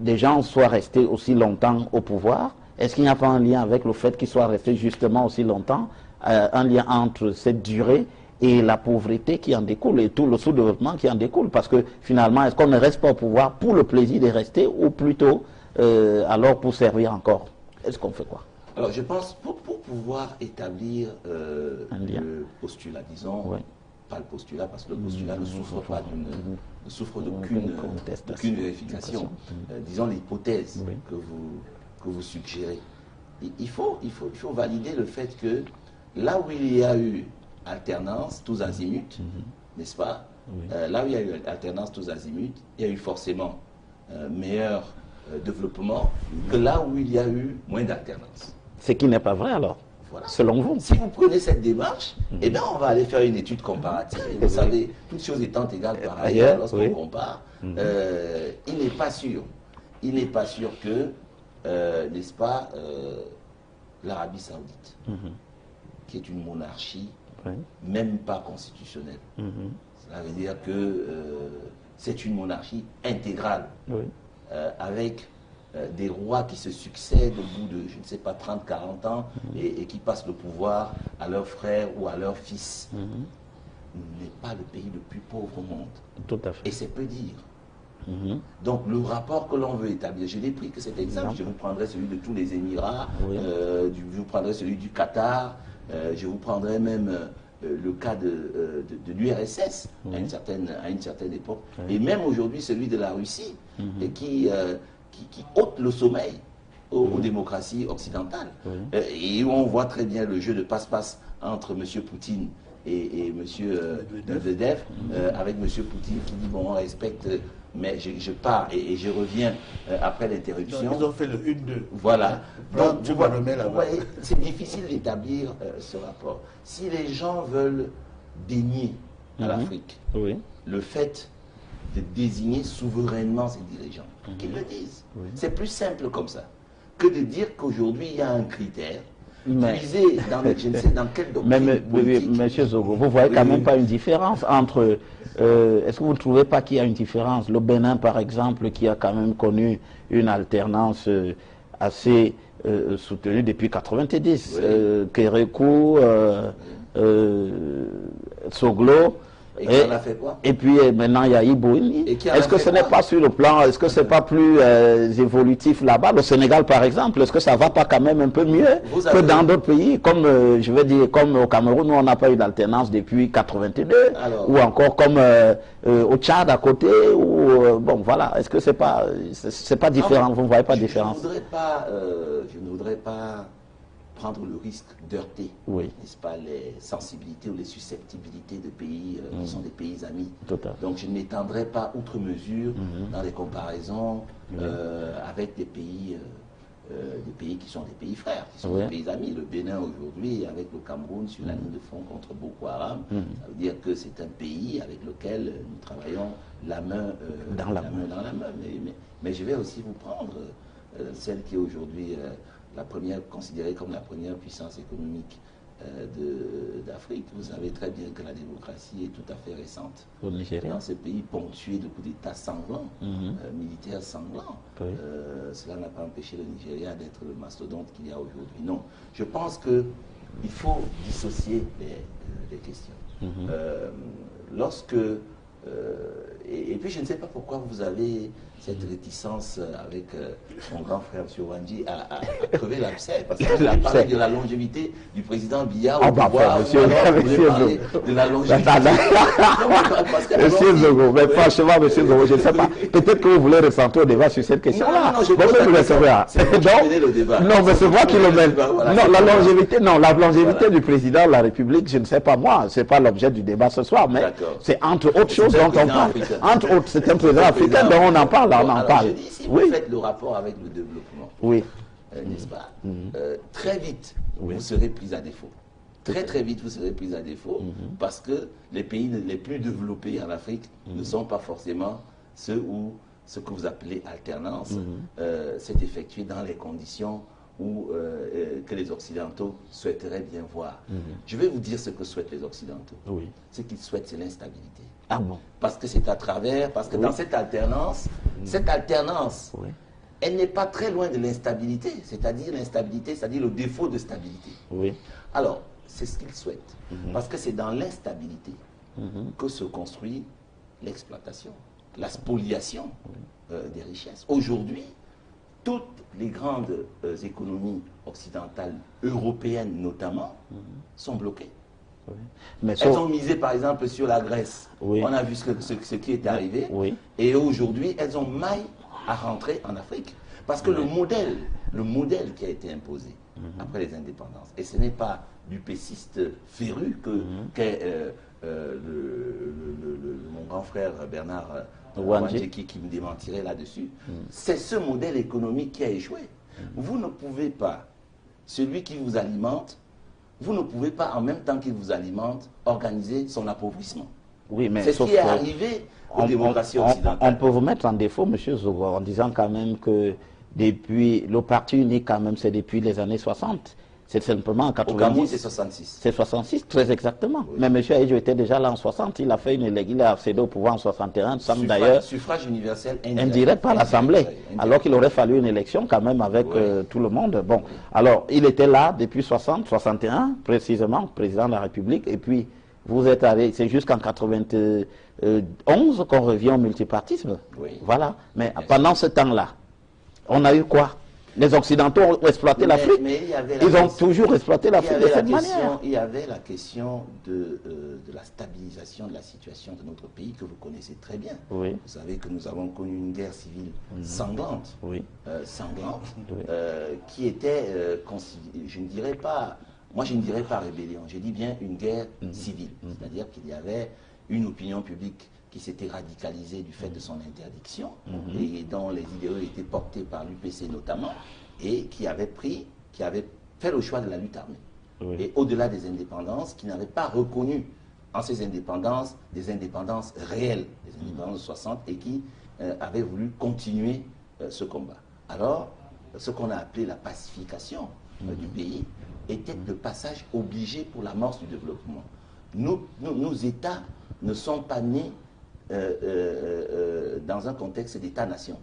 des gens soient restés aussi longtemps au pouvoir? Est-ce qu'il n'y a pas un lien avec le fait qu'ils soient restés justement aussi longtemps, un lien entre cette durée et la pauvreté qui en découle et tout le sous-développement qui en découle. Parce que finalement, est-ce qu'on ne reste pas au pouvoir pour le plaisir de rester ou plutôt alors pour servir encore? Est-ce qu'on fait quoi?
Alors je pense, pour pouvoir établir le postulat, disons, pas le postulat, parce que le postulat ne souffre pas ne souffre d'aucune vérification, disons l'hypothèse que vous suggérez. Il faut valider le fait que là où il y a eu alternance tous azimuts, n'est-ce pas? Là où il y a eu alternance tous azimuts, il y a eu forcément meilleur développement que là où il y a eu moins d'alternance.
Ce qui n'est pas vrai alors, voilà. Selon vous.
Si vous prenez cette démarche, eh bien on va aller faire une étude comparative. Vous savez, toutes choses étant égales par ailleurs, lorsqu'on compare, il n'est pas sûr que, n'est-ce pas, l'Arabie Saoudite, qui est une monarchie, même pas constitutionnelle. Cela veut dire que c'est une monarchie intégrale, avec des rois qui se succèdent au bout de, je ne sais pas, 30, 40 ans, et qui passent le pouvoir à leurs frères ou à leurs fils. N'est pas le pays le plus pauvre au monde.
Tout à fait.
Et c'est peu dire. Donc le rapport que l'on veut établir, je n'ai pris que cet exemple, je vous prendrai celui de tous les Émirats, je vous prendrai celui du Qatar, je vous prendrai même le cas de l'URSS à une certaine époque, et même aujourd'hui celui de la Russie, et qui ôte le sommeil aux démocraties occidentales, et où on voit très bien le jeu de passe-passe entre M. Poutine et M. Medvedev, avec M. Poutine qui dit bon, on respecte, mais je pars et je reviens après l'interruption.
Ils ont fait le 1-2.
Voilà. Donc,
tu vas remettre là-bas.
C'est difficile d'établir ce rapport. Si les gens veulent dénier à l'Afrique le fait de désigner souverainement ses dirigeants, qu'ils le disent. C'est plus simple comme ça que de dire qu'aujourd'hui il y a un critère.
Mais,
je ne sais dans quel domaine politique.
Monsieur Zogo, vous voyez quand même pas une différence entre... Est-ce que vous ne trouvez pas qu'il y a une différence? Le Bénin, par exemple, qui a quand même connu une alternance assez soutenue depuis 90. Kérékou, Soglo... Et puis maintenant il y a Ibouni. Est-ce que ce n'est pas sur le plan, est-ce que c'est pas plus évolutif là-bas? Le Sénégal par exemple, est-ce que ça va pas quand même un peu mieux que dans d'autres pays, comme je veux dire, comme au Cameroun où on n'a pas eu d'alternance depuis 82, ou encore comme au Tchad à côté, ou bon voilà, est-ce que c'est pas différent? Vous ne voyez pas différence?
Je ne voudrais pas prendre le risque d'heurter, n'est-ce pas, les sensibilités ou les susceptibilités de pays qui sont des pays amis. Donc je ne m'étendrai pas outre mesure dans les comparaisons avec des pays qui sont des pays frères, qui sont des pays amis. Le Bénin aujourd'hui, avec le Cameroun sur la ligne de front contre Boko Haram, ça veut dire que c'est un pays avec lequel nous travaillons la main dans la main. Mais je vais aussi vous prendre celle qui est aujourd'hui considérée comme la première puissance économique d'Afrique. Vous savez très bien que la démocratie est tout à fait récente.
Au Nigeria.
Dans ce pays ponctué de coups d'État sanglants, militaires sanglants, cela n'a pas empêché le Nigeria d'être le mastodonte qu'il y a aujourd'hui. Non, je pense qu'il faut dissocier les questions. Lorsque... et puis je ne sais pas pourquoi vous avez cette réticence avec mon grand frère M. Wandji à crever l'abcès, parce que vous avez parlé de la longévité du président Biya au pouvoir,
monsieur
de la longévité.
Monsieur Zogo, mais franchement, monsieur Zogo, je ne sais pas. Peut-être que vous voulez ressentir au débat sur cette question-là.
Non, je le débat.
Non, mais c'est moi qui le mène. Non, la longévité du président de la République, je ne sais pas moi, c'est pas l'objet du débat ce soir, mais c'est entre autres choses dont on parle. Entre autres, c'est un président africain dont on en parle.
Je dis, si vous faites le rapport avec le développement, n'est-ce pas, très vite, vous serez pris à défaut. Très vite, vous serez pris à défaut, parce que les pays les plus développés en Afrique ne sont pas forcément ceux où ce que vous appelez alternance s'est effectué dans les conditions que les Occidentaux souhaiteraient bien voir. Je vais vous dire ce que souhaitent les Occidentaux. Ce qu'ils souhaitent, c'est l'instabilité.
Ah bon?
Parce que c'est à travers, parce que dans cette alternance, elle n'est pas très loin de l'instabilité, c'est-à-dire l'instabilité, c'est-à-dire le défaut de stabilité. Alors, c'est ce qu'ils souhaitent. Parce que c'est dans l'instabilité que se construit l'exploitation, la spoliation des richesses. Aujourd'hui, toutes les grandes économies occidentales, européennes notamment, sont bloquées.
Oui. Mais
elles ont misé par exemple sur la Grèce.
Oui.
On a vu ce qui est arrivé.
Oui.
Et aujourd'hui, elles ont maille à rentrer en Afrique. Parce que le modèle qui a été imposé après les indépendances, et ce n'est pas du péciste féru qu'est mon grand frère Bernard Wandje qui me démentirait là-dessus, c'est ce modèle économique qui a échoué. Vous ne pouvez pas, celui qui vous alimente, vous ne pouvez pas, en même temps qu'il vous alimente, organiser son appauvrissement.
Oui, mais
c'est ce qui est arrivé aux démocraties occidentales.
On peut vous mettre en défaut, M. Zogo, en disant quand même que depuis, le parti unique, quand même, c'est depuis les années 60. C'est simplement en 90.
Au Cameroun, c'est 66.
C'est 66, très exactement. Oui. Mais M. Aïdjo était déjà là en 60. Il a fait il a accédé au pouvoir en 61. D'ailleurs,
suffrage universel
indirect par l'Assemblée. Alors qu'il aurait fallu une élection quand même avec tout le monde. Bon, alors, il était là depuis 60, 61, précisément, président de la République. Et puis, vous êtes allé, c'est jusqu'en 91 qu'on revient au multipartisme. Oui. Voilà. Mais pendant ce temps-là, on a eu quoi? Les Occidentaux ont exploité l'Afrique. Ils ont toujours exploité l'Afrique de cette manière.
Il y avait la question de la stabilisation de la situation de notre pays que vous connaissez très bien.
Oui.
Vous savez que nous avons connu une guerre civile sanglante, qui était, je ne dirais pas, moi je ne dirais pas rébellion, je dis bien une guerre civile. C'est-à-dire qu'il y avait une opinion publique qui s'était radicalisé du fait de son interdiction et dont les idéaux étaient portés par l'UPC notamment et qui avait fait le choix de la lutte armée. Oui. Et au-delà des indépendances, qui n'avaient pas reconnu en ces indépendances des indépendances réelles, des indépendances de 60 et qui avaient voulu continuer ce combat. Alors, ce qu'on a appelé la pacification du pays était le passage obligé pour l'amorce du développement. Nos États ne sont pas nés dans un contexte d'État-nation.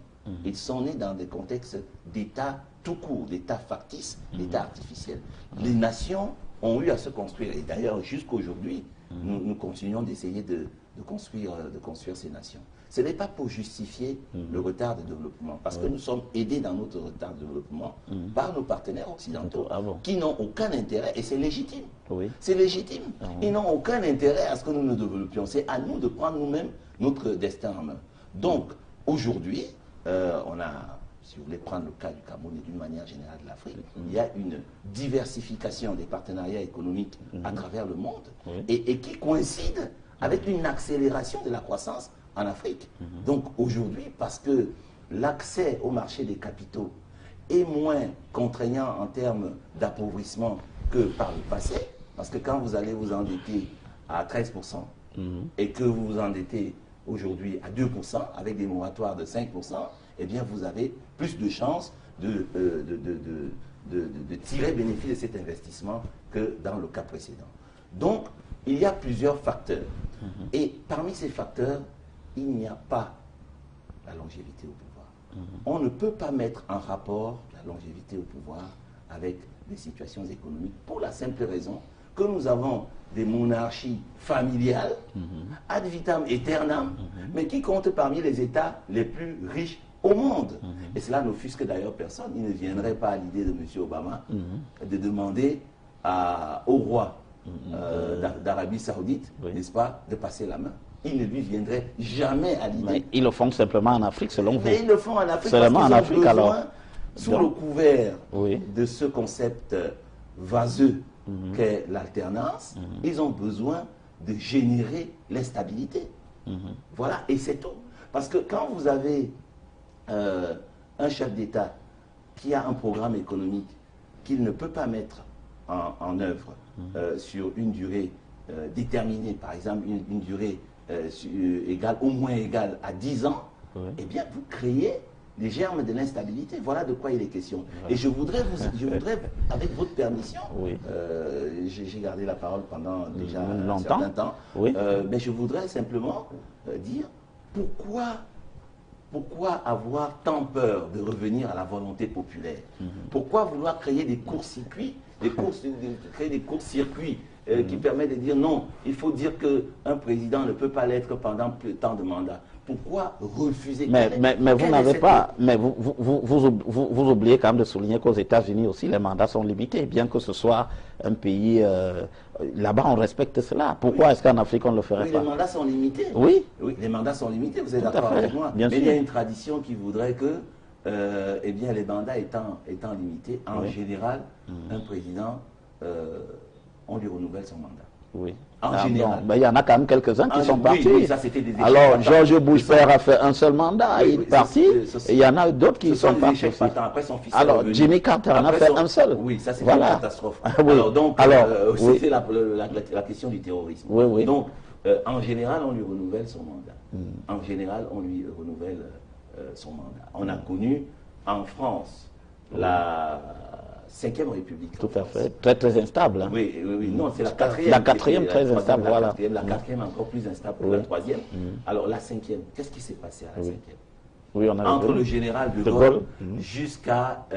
Ils sont nés dans des contextes d'État tout court, d'État factice, d'État artificiel. Les nations ont eu à se construire. Et d'ailleurs, jusqu'aujourd'hui, nous continuons d'essayer de construire ces nations. Ce n'est pas pour justifier le retard de développement, parce que nous sommes aidés dans notre retard de développement par nos partenaires occidentaux qui n'ont aucun intérêt, et c'est légitime. C'est légitime. Ils n'ont aucun intérêt à ce que nous nous développions. C'est à nous de prendre nous-mêmes notre destin en main. Donc, aujourd'hui, on a, si vous voulez prendre le cas du Cameroun et d'une manière générale de l'Afrique, il y a une diversification des partenariats économiques à travers le monde et qui coïncide avec une accélération de la croissance en Afrique. Donc aujourd'hui, parce que l'accès au marché des capitaux est moins contraignant en termes d'appauvrissement que par le passé, parce que quand vous allez vous endetter à 13% et que vous vous endettez aujourd'hui à 2% avec des moratoires de 5%, eh bien vous avez plus de chances de tirer bénéfice de cet investissement que dans le cas précédent. Donc, il y a plusieurs facteurs. Et parmi ces facteurs, il n'y a pas la longévité au pouvoir. On ne peut pas mettre en rapport la longévité au pouvoir avec des situations économiques pour la simple raison que nous avons des monarchies familiales, ad vitam aeternam, mais qui comptent parmi les États les plus riches au monde. Et cela n'offusque d'ailleurs personne. Il ne viendrait pas à l'idée de M. Obama de demander au roi d'Arabie Saoudite, n'est-ce pas, de passer la main. Il ne lui viendrait jamais à l'idée.
Ils le font simplement en Afrique, selon vous.
Mais ils le font en Afrique
seulement
parce qu'ils
en Afrique,
ont besoin,
alors.
sous le couvert de ce concept vaseux qu'est l'alternance, ils ont besoin de générer l'instabilité. Voilà, et c'est tout. Parce que quand vous avez un chef d'État qui a un programme économique qu'il ne peut pas mettre en œuvre sur une durée déterminée, par exemple une durée égale, au moins égale à 10 ans, eh bien vous créez les germes de l'instabilité. Voilà de quoi il est question. Et je voudrais, avec votre permission, j'ai gardé la parole pendant déjà un certain temps, mais je voudrais simplement dire pourquoi pourquoi avoir tant peur de revenir à la volonté populaire? Pourquoi vouloir créer des courts-circuits, créer des courts-circuits qui permettent de dire non, il faut dire qu'un président ne peut pas l'être pendant plus de temps de mandat? Pourquoi refuser?
Mais vous n'avez pas, mais vous oubliez quand même de souligner qu'aux États-Unis aussi, les mandats sont limités, bien que ce soit un pays, là-bas on respecte cela. Pourquoi est-ce qu'en Afrique on ne le ferait pas?
Les mandats sont limités.
Oui.
Oui, les mandats sont limités, vous êtes d'accord avec moi.
Bien
mais
sûr.
il y a une tradition qui voudrait que, eh bien, les mandats étant limités, en général, un président, on lui renouvelle son mandat.
Oui.
En général.
Il y en a quand même quelques-uns qui sont partis.
Oui, ça c'était des échecs.
Alors, George Bush père a fait un seul mandat, il est parti. Et il y en a d'autres qui sont partis.
Après son fils
alors, Jimmy Carter en a fait un seul.
Oui, ça c'était une catastrophe.
Oui.
Alors, donc,
oui.
c'était la question du terrorisme.
Oui, oui.
Donc, en général, on lui renouvelle son mandat. En général, on lui renouvelle son mandat. On a connu en France la 5e République.
Tout à fait. Très, très instable. Hein.
Oui, non, c'est la 4e.
La 4e très instable, voilà.
La 4e encore plus instable que la 3e. Alors, la 5e, qu'est-ce qui s'est passé à la 5e?
Oui, on a
entre le général de Gaulle jusqu'à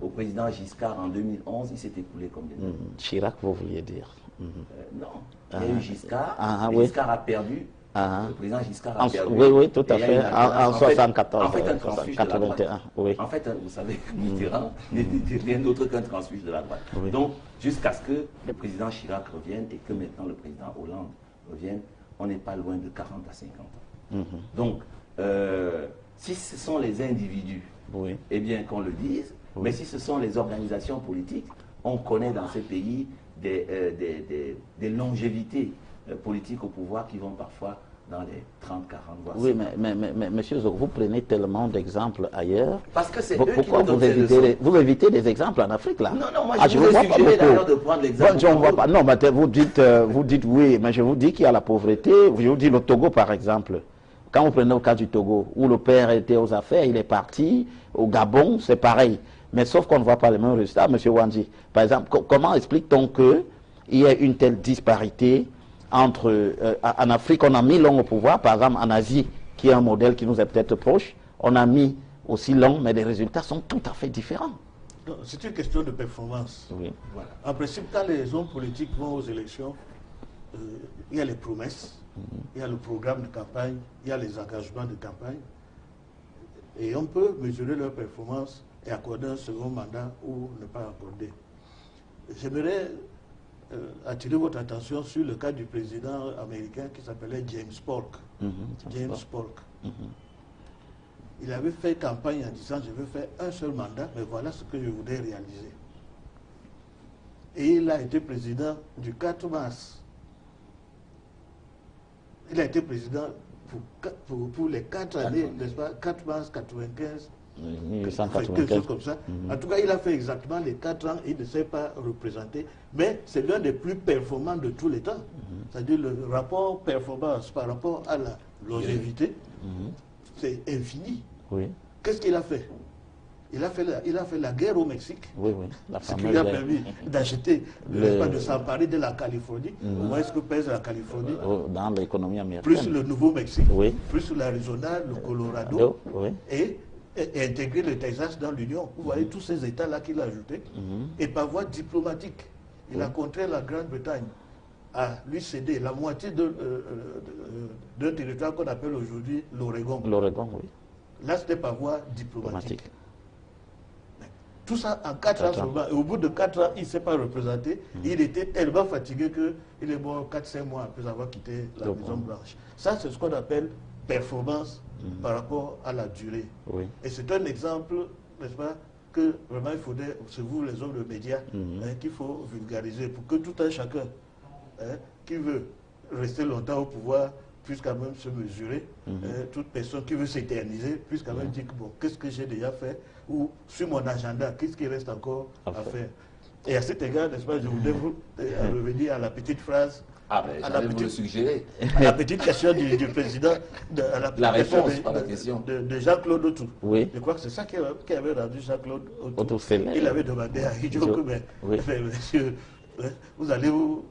au président Giscard en 2011, il s'est écoulé combien de temps?
Chirac, vous vouliez dire?
Non, il y a eu Giscard. Giscard a perdu. Le président Giscard a perdu.
Oui, tout à fait. En 74.
En fait, un transfuge
81,
de la droite.
oui.
En fait, vous savez, Mitterrand n'était rien d'autre qu'un transfuge de la droite.
Oui.
Donc, jusqu'à ce que le président Chirac revienne et que maintenant le président Hollande revienne, on n'est pas loin de 40 à 50 ans. Donc, si ce sont les individus, eh bien qu'on le dise, mais si ce sont les organisations politiques, on connaît dans ces pays des longévités politiques au pouvoir qui vont parfois dans les 30, 40 voire.
Oui, mais monsieur Zog, vous prenez tellement d'exemples ailleurs.
Parce que c'est
pourquoi vous évitez des exemples en Afrique là?
Non, moi je vous ai suggéré d'ailleurs de prendre l'exemple.
Je ne vois pas. Non, mais vous dites oui, mais je vous dis qu'il y a la pauvreté. Je vous dis le Togo par exemple. Quand vous prenez le cas du Togo, où le père était aux affaires, il est parti, au Gabon, c'est pareil. Mais sauf qu'on ne voit pas les mêmes résultats, monsieur Wandji. Par exemple, comment explique-t-on qu'il y ait une telle disparité entre, en Afrique, on a mis l'homme au pouvoir, par exemple en Asie, qui est un modèle qui nous est peut-être proche, on a mis aussi l'homme, mais les résultats sont tout à fait différents.
C'est une question de performance.
Oui.
Voilà. En principe, quand les hommes politiques vont aux élections, il y a les promesses, il y a le programme de campagne, il y a les engagements de campagne, et on peut mesurer leur performance et accorder un second mandat ou ne pas accorder. J'aimerais attirer votre attention sur le cas du président américain qui s'appelait James Polk. James Polk. Il avait fait campagne en disant je veux faire un seul mandat, mais voilà ce que je voudrais réaliser. Et il a été président du 4 mars. Il a été président pour les 4 années, n'est-ce pas, 4 mars 95. Quelque chose comme ça. En tout cas, il a fait exactement les 4 ans, il ne s'est pas représenté, mais c'est l'un des plus performants de tous les temps. C'est-à-dire le rapport performance par rapport à la longévité, c'est infini. Qu'est-ce qu'il a fait? Il a fait la guerre au Mexique, ce qui lui a permis d'acheter, de s'emparer de la Californie. Comment est-ce que pèse la Californie
dans l'économie américaine?
Plus le Nouveau-Mexique, plus l'Arizona, le Colorado, et intégrer le Texas dans l'Union. Vous voyez tous ces États-là qu'il a ajoutés. Et par voie diplomatique, il a contraint la Grande-Bretagne à lui céder la moitié d'un territoire qu'on appelle aujourd'hui l'Oregon.
L'Oregon, oui.
Là, c'était par voie diplomatique. Tout ça en 4 ans seulement. Et au bout de 4 ans, il ne s'est pas représenté. Il était tellement fatigué qu'il est mort 4-5 mois après avoir quitté la Maison-Blanche. Ça, c'est ce qu'on appelle performance par rapport à la durée. Et c'est un exemple, n'est-ce pas, que vraiment il faudrait, c'est vous les hommes de médias, qu'il faut vulgariser pour que tout un chacun qui veut rester longtemps au pouvoir puisse quand même se mesurer. Toute personne qui veut s'éterniser puisse quand même dire que bon, qu'est-ce que j'ai déjà fait, ou sur mon agenda, qu'est-ce qui reste encore à faire. Et à cet égard, n'est-ce pas, je voudrais vous revenir à la petite phrase.
Ah, ben, j'allais vous le suggérer.
À la petite question du président,
la réponse, pas la question.
De Jean-Claude Autou.
Je
crois que c'est ça qui avait rendu Jean-Claude Autou.
Autou.
Il avait demandé à Hidjo que, mais monsieur, vous allez vous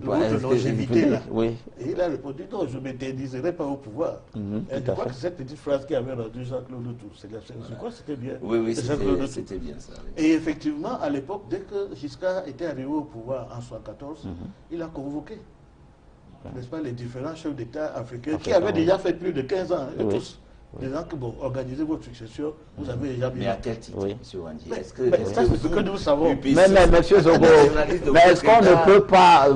l'autre longévité là.
Oui.
Et il a répondu, non, je ne m'interdiserai pas au pouvoir. Et je crois que cette petite phrase qui avait rendu Jean-Claude Tout, je crois que c'était bien.
Oui, c'était bien ça. Oui.
Et effectivement, à l'époque, dès que Giscard était arrivé au pouvoir en 1974, il a convoqué, n'est-ce pas, les différents chefs d'État africains qui avaient déjà fait plus de 15 ans, tous. Disant que, bon, organisez votre succession, vous avez déjà bien.
Mais à quel titre, M. Wandi?
C'est ce que nous savons.
Mais M. Zogo, mais est-ce qu'on ne peut pas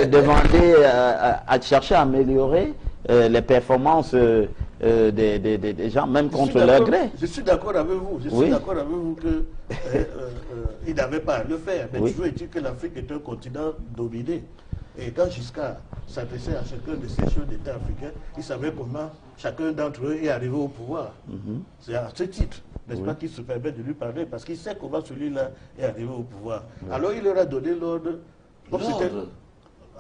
demander à chercher à améliorer les performances des gens, même contre leur gré?
Je suis d'accord avec vous. Je suis d'accord avec vous qu'il n'avait pas à le faire. Mais toujours est-il que l'Afrique est un continent dominé. Et quand Giscard s'adressait à chacun de ces chefs d'État africains, il savait comment chacun d'entre eux est arrivé au pouvoir. C'est à ce titre, n'est-ce pas, qu'il se permet de lui parler, parce qu'il sait comment celui-là est arrivé au pouvoir. Alors il leur a donné l'ordre.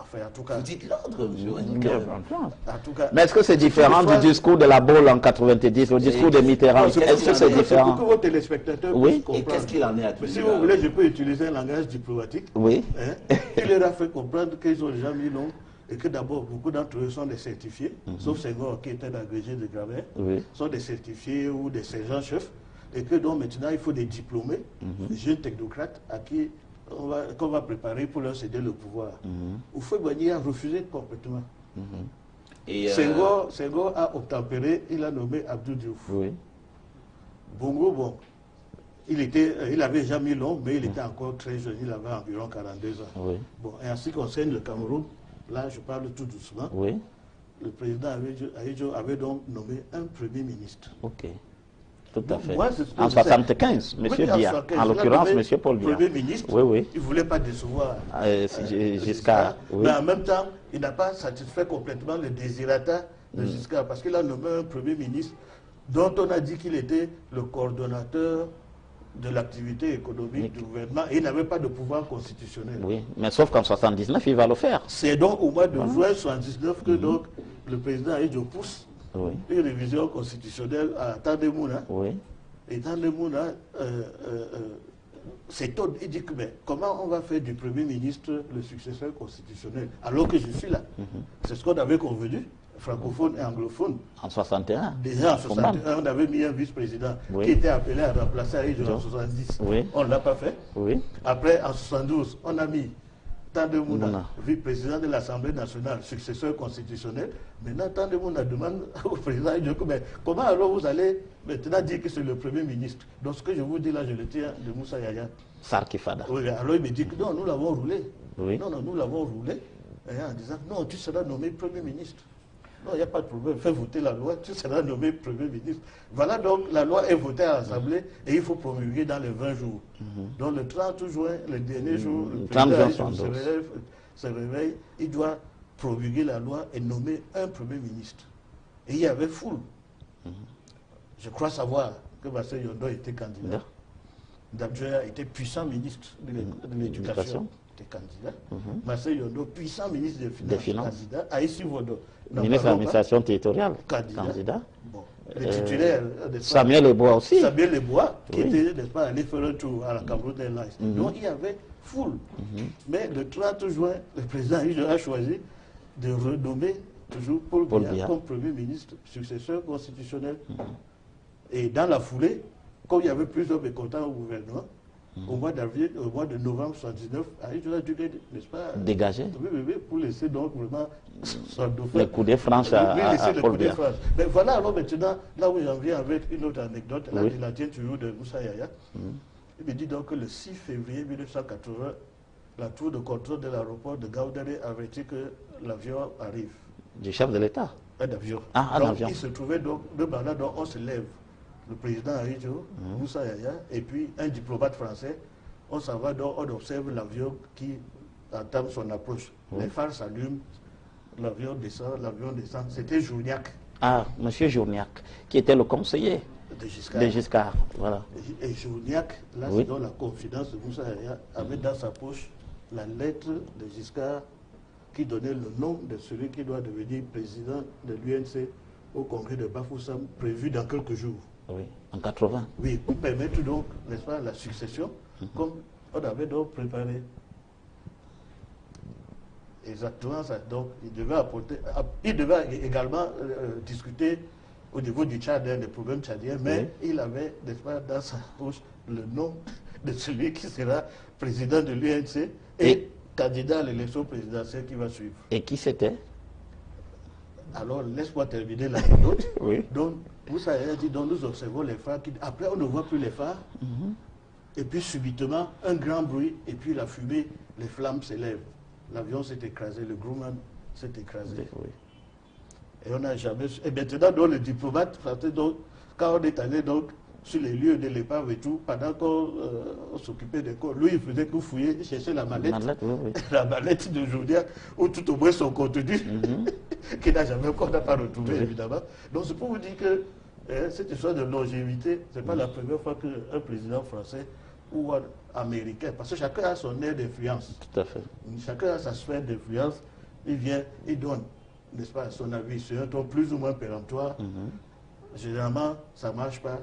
Enfin, en tout cas.
Vous dites l'ordre, M. Wandi.
En tout cas.
Mais est-ce que c'est différent du discours de la Baule en 90, le discours de Mitterrand? Est-ce que c'est différent?
Pour que vos téléspectateurs puissent comprendre.
Et qu'est-ce qu'il en est à tout
si vous voulez, je peux utiliser un langage diplomatique.
Oui.
Il leur a fait comprendre qu'ils ont déjà mis long et que d'abord, beaucoup d'entre eux sont des certifiés, sauf Senghor qui était agrégé de grammaire, sont des certifiés ou des sergents-chefs, et que donc maintenant, il faut des diplômés, des jeunes technocrates à qui qu'on va préparer pour leur céder le pouvoir. Houphouët-Boigny a refusé complètement. Et Senghor a obtempéré, il a nommé Abdou Diouf. Bongo, bon, il avait déjà mis long, mais il était encore très jeune, il avait environ 42 ans. Bon, et en ce qui concerne le Cameroun, là je parle tout doucement, le président Ahidjo avait donc nommé un premier ministre.
Tout à fait.
Moi,
en 75, M. Biya, en l'occurrence, M. Paul Biya.
Premier ministre, il ne voulait pas décevoir
Giscard.
Mais en même temps, il n'a pas satisfait complètement le désirata de Giscard, parce qu'il a nommé un Premier ministre dont on a dit qu'il était le coordonnateur de l'activité économique du gouvernement et il n'avait pas de pouvoir constitutionnel.
Oui, mais sauf qu'en 79, il va le faire.
C'est donc au mois de juin 1979 que donc, le président Ahidjo pousse une révision constitutionnelle à Tandemouna. Et Tandemouna s'étonne. Il dit que mais comment on va faire du Premier ministre le successeur constitutionnel alors que je suis là? C'est ce qu'on avait convenu, francophone et anglophone.
En 61.
Déjà en 61, on avait mis un vice-président qui était appelé à remplacer Ahidjo en 70. On ne l'a pas fait. Après, en 72, on a mis Tandemouna, vice-président de l'Assemblée nationale, successeur constitutionnel. Maintenant, Tandemouna demande au président Ahidjo, mais comment alors vous allez maintenant dire que c'est le Premier ministre? Donc ce que je vous dis là, je le tiens de Moussa Yaya.
Sarkifada.
Alors il me dit que non, nous l'avons roulé. Non, nous l'avons roulé. Et en disant, non, tu seras nommé Premier ministre. Non, il n'y a pas de problème, fais voter la loi, tu seras nommé Premier ministre. Voilà donc, la loi est votée à l'Assemblée et il faut promulguer dans les 20 jours. Donc le 30 juin, le dernier jour, le président se réveille, il doit promulguer la loi et nommer un Premier ministre. Et il y avait foule. Je crois savoir que Bassel Yondo était candidat. Dabdjoya était puissant ministre de l'Éducation. Candidat. Marcel Yondo, puissant ministre des Finances. Candidat. Aïssi Vodo,
ministre de l'administration territoriale, candidat.
Bon. Le titulaire,
Samuel Lebois aussi.
Samuel Lebois, qui était, n'est-ce pas, allé faire un tour à la Cameroun Airlines. Donc il y avait foule. Mais le 30 juin, le président a choisi de renommer toujours Paul Biya comme Premier ministre, successeur constitutionnel. Et dans la foulée, comme il y avait plusieurs mécontents au gouvernement, au mois d'avril, au mois de novembre 1979, il a dû, n'est-ce pas,
dégager.
Oui, pour laisser donc vraiment son dauphin.
Le coup de France à Paul Biya.
Mais voilà alors maintenant, là où j'en viens avec une autre anecdote, là il la tient toujours de Moussa Yaya. Il me dit donc que le 6 février 1980, la tour de contrôle de l'aéroport de Gaoundéré avertit que l'avion arrive.
Du chef de l'État?
Un avion.
Un avion.
Il se trouvait donc, de là, donc on se lève. Le président Ahidjo, Moussa Yaya, et puis un diplomate français, on s'en va donc, on observe l'avion qui entame son approche. Les phares s'allument, l'avion descend. C'était Journiac.
Ah, monsieur Journiac, qui était le conseiller
de
Giscard. Voilà.
Et Journiac, là, c'est dans la confidence de Moussa Yaya, avait dans sa poche la lettre de Giscard qui donnait le nom de celui qui doit devenir président de l'UNC au congrès de Bafoussam, prévu dans quelques jours.
Oui, en 80.
Oui, pour permettre donc, n'est-ce pas, la succession, comme on avait donc préparé. Exactement ça. Donc, il devait également discuter au niveau du Tchad, des problèmes tchadiens, mais il avait, n'est-ce pas, dans sa bouche le nom de celui qui sera président de l'UNC et candidat à l'élection présidentielle qui va suivre.
Et qui c'était?
Alors, laisse-moi terminer l'anecdote.
Oui.
Donc, vous savez, donc nous observons les phares. Après, on ne voit plus les phares. Et puis, subitement, un grand bruit, et puis la fumée, les flammes s'élèvent. L'avion s'est écrasé, le Grumman s'est écrasé.
Oui.
Et on n'a jamais... Et maintenant, donc, le diplomate français, donc, quand on est allé donc, sur les lieux de l'épave et tout, pendant qu'on s'occupait des corps, lui, il faisait que fouiller, il cherchait la mallette, la mallette de Joudia, ou tout au moins son contenu, qu'on n'a pas retrouvé, évidemment. Donc, c'est pour vous dire que cette histoire de longévité, ce n'est pas la première fois qu'un président français ou un américain, parce que chacun a son aire d'influence.
Tout à fait.
Chacun a sa sphère d'influence, il vient, il donne, n'est-ce pas, son avis sur un ton plus ou moins péremptoire. Généralement, ça ne marche pas.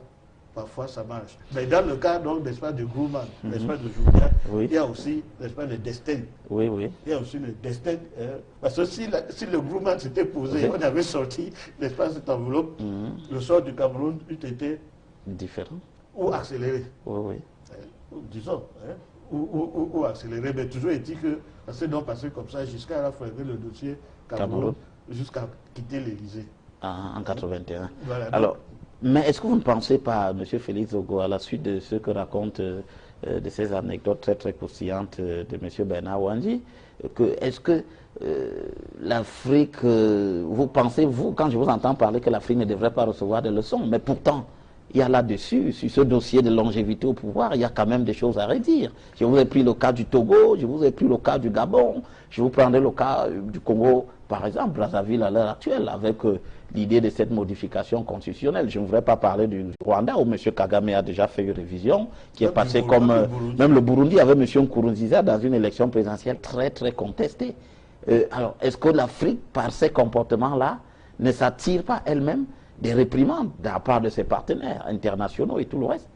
Parfois, ça marche. Mais dans le cas, donc, n'est-ce pas, de Grumman, n'est-ce pas, de Joudia, il y a aussi, n'est-ce pas, le destin.
Oui.
Il y a aussi le destin. Parce que si le Grumman s'était posé, on avait sorti, n'est-ce pas, cette enveloppe, le sort du Cameroun eût été
différent.
Ou accéléré.
Oui.
Disons, ou accéléré. Mais toujours est-il que ça s'est donc passé comme ça jusqu'à la fin le dossier Cameroun, jusqu'à quitter l'Élysée.
En 81.
Voilà,
alors, mais est-ce que vous ne pensez pas, M. Félix Ogo, à la suite de ce que raconte, de ces anecdotes très très croustillantes de M. Bernard Ouandji, est-ce que l'Afrique, vous pensez, vous, quand je vous entends parler que l'Afrique ne devrait pas recevoir des leçons, mais pourtant, il y a là-dessus, sur ce dossier de longévité au pouvoir, il y a quand même des choses à redire. Je vous ai pris le cas du Togo, je vous ai pris le cas du Gabon, je vous prendrai le cas du Congo, par exemple, Brazzaville à l'heure actuelle, avec l'idée de cette modification constitutionnelle. Je ne voudrais pas parler du Rwanda, où M. Kagame a déjà fait une révision, qui est passée comme... même le Burundi avait M. Nkurunziza dans une élection présidentielle très très contestée. Alors, est-ce que l'Afrique, par ces comportements-là, ne s'attire pas elle-même des réprimandes de la part de ses partenaires internationaux et tout le reste?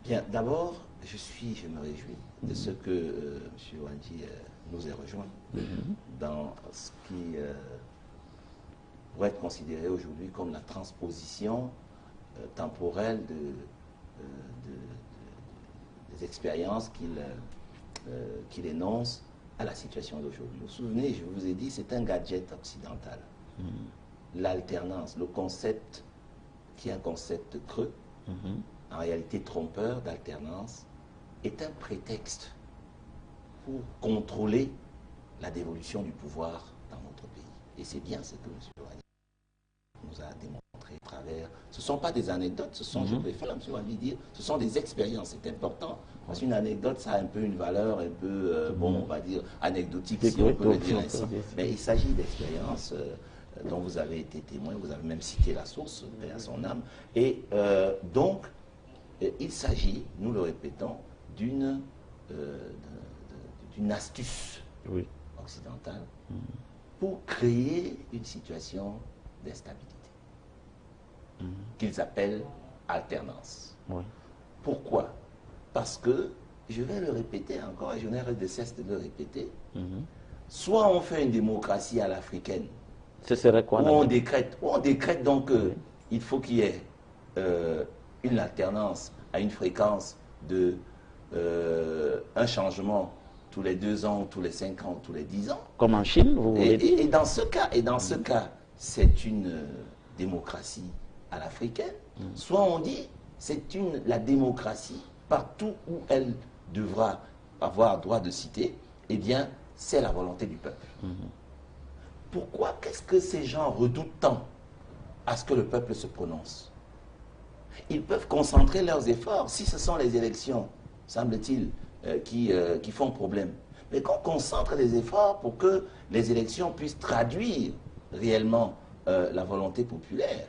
Bien, d'abord, je me réjouis de ce que M. Ouandji nous ait rejoint dans ce qui pourrait être considéré aujourd'hui comme la transposition temporelle des expériences qu'il énonce à la situation d'aujourd'hui. Vous vous souvenez, je vous ai dit, c'est un gadget occidental. L'alternance, le concept qui est un concept creux, en réalité trompeur d'alternance, est un prétexte pour contrôler la dévolution du pouvoir dans notre pays. Et c'est bien ce que M. Ouandji nous a démontré à travers. Ce ne sont pas des anecdotes, ce sont, je préfère M. Ouandji dire, ce sont des expériences. C'est important. Parce qu'une anecdote, ça a un peu une valeur, un peu, bon, on va dire, anecdotique, si on peut le dire ainsi. Mais il s'agit d'expériences dont vous avez été témoin, vous avez même cité la source, paix à son âme. Et donc, il s'agit, nous le répétons, d'une astuce occidentale pour créer une situation d'instabilité qu'ils appellent alternance. Pourquoi? Parce que, je vais le répéter encore, et je n'ai de cesse de le répéter, soit on fait une démocratie à l'africaine,
ce serait quoi?
On décrète donc qu'il faut qu'il y ait une alternance à une fréquence de un changement tous les 2 ans, tous les 5 ans, tous les 10 ans.
Comme en Chine, vous voulez dire?
Et dans ce cas, c'est une démocratie à l'africaine. Soit on dit c'est la démocratie partout où elle devra avoir droit de citer, eh bien, c'est la volonté du peuple. Pourquoi? Qu'est-ce que ces gens redoutent tant à ce que le peuple se prononce? Ils peuvent concentrer leurs efforts si ce sont les élections, semble-t-il, qui font problème. Mais qu'on concentre les efforts pour que les élections puissent traduire réellement la volonté populaire.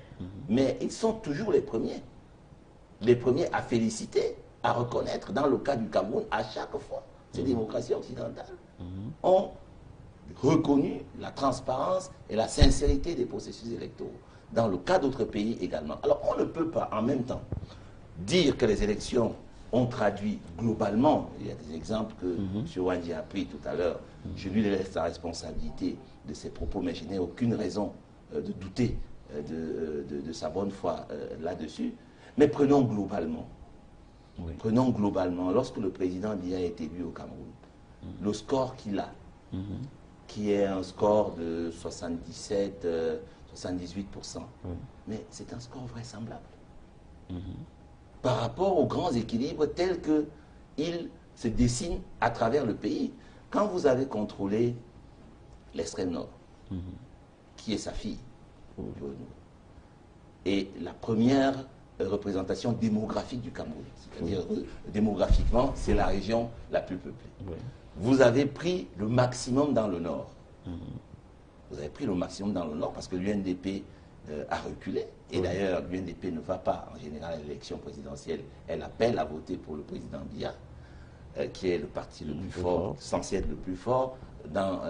Mais ils sont toujours les premiers à féliciter, à reconnaître, dans le cas du Cameroun, à chaque fois, ces démocraties occidentales ont reconnu la transparence et la sincérité des processus électoraux. Dans le cas d'autres pays également. Alors on ne peut pas en même temps dire que les élections on traduit globalement, il y a des exemples que M. Wandji a pris tout à l'heure, je lui laisse la responsabilité de ses propos, mais je n'ai aucune raison de douter de sa bonne foi là-dessus. Mais prenons globalement. Oui. Prenons globalement, lorsque le président Biya est élu au Cameroun, le score qu'il a, qui est un score de 77, 78%, mais c'est un score vraisemblable. Par rapport aux grands équilibres tels qu'ils se dessinent à travers le pays. Quand vous avez contrôlé l'extrême nord, qui est sa fille, et la première représentation démographique du Cameroun, c'est-à-dire démographiquement, c'est la région la plus peuplée. Vous avez pris le maximum dans le nord. Vous avez pris le maximum dans le nord parce que l'UNDP a reculé. Et d'ailleurs, l'UNDP ne va pas en général à l'élection présidentielle. Elle appelle à voter pour le président Biya, qui est le parti le plus fort, censé être le plus fort dans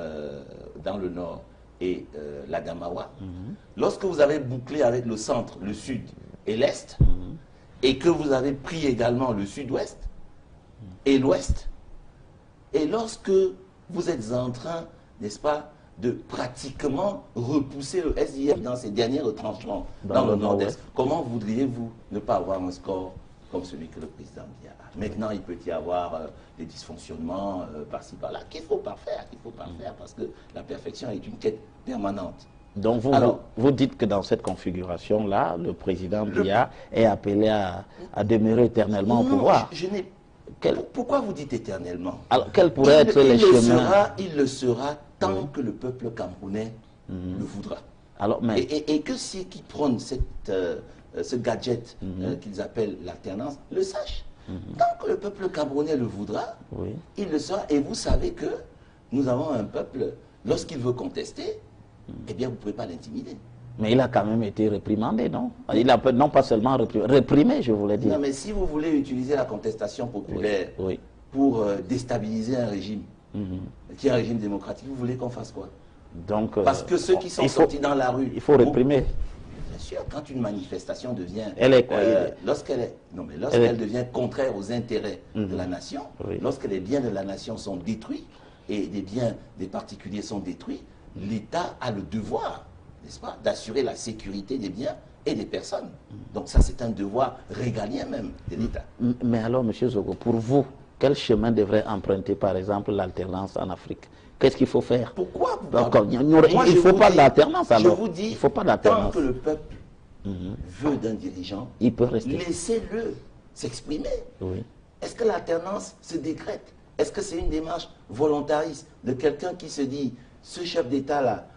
le nord et l'Adamawa. Lorsque vous avez bouclé avec le centre, le sud et l'est, et que vous avez pris également le sud-ouest et l'ouest, et lorsque vous êtes en train, n'est-ce pas, de pratiquement repousser le SDF dans ses derniers retranchements dans le nord-est, comment voudriez-vous ne pas avoir un score comme celui que le président Biya a? Maintenant, il peut y avoir des dysfonctionnements par-ci, par-là, qu'il faut parfaire, parce que la perfection est une quête permanente.
Donc vous dites que dans cette configuration-là, le président Biya est appelé à demeurer éternellement au pouvoir.
Pourquoi vous dites éternellement?
Alors, quels pourraient être les chemins?
Il le sera tant que le peuple camerounais le voudra.
Alors, mais...
et que ceux qui prennent ce gadget qu'ils appellent l'alternance le sachent. Tant que le peuple camerounais le voudra, il le sera. Et vous savez que nous avons un peuple, lorsqu'il veut contester, eh bien, vous ne pouvez pas l'intimider.
Mais il a quand même été réprimandé, non? Il a non pas seulement réprimé, je voulais dire.
Non, mais si vous voulez utiliser la contestation populaire pour déstabiliser un régime, qui est un régime démocratique, vous voulez qu'on fasse quoi? Donc, parce que ceux qui sont sortis dans la rue...
Il faut réprimer.
Bien sûr, quand une manifestation devient...
Elle est quoi?
Lorsqu'elle devient contraire aux intérêts de la nation, lorsque les biens de la nation sont détruits, et les biens des particuliers sont détruits, l'État a le devoir, n'est-ce pas, d'assurer la sécurité des biens et des personnes. Donc ça, c'est un devoir régalien même de l'État.
Mais alors, M. Zogo, pour vous, quel chemin devrait emprunter, par exemple, l'alternance en Afrique? Qu'est-ce qu'il faut faire?
Pourquoi
il ne faut pas d'alternance, alors.
Je vous dis,
il faut pas d'alternance.
Tant que le peuple veut d'un dirigeant,
il peut rester.
Laissez-le s'exprimer. Est-ce que l'alternance se décrète? Est-ce que c'est une démarche volontariste de quelqu'un qui se dit, ce chef d'État-là,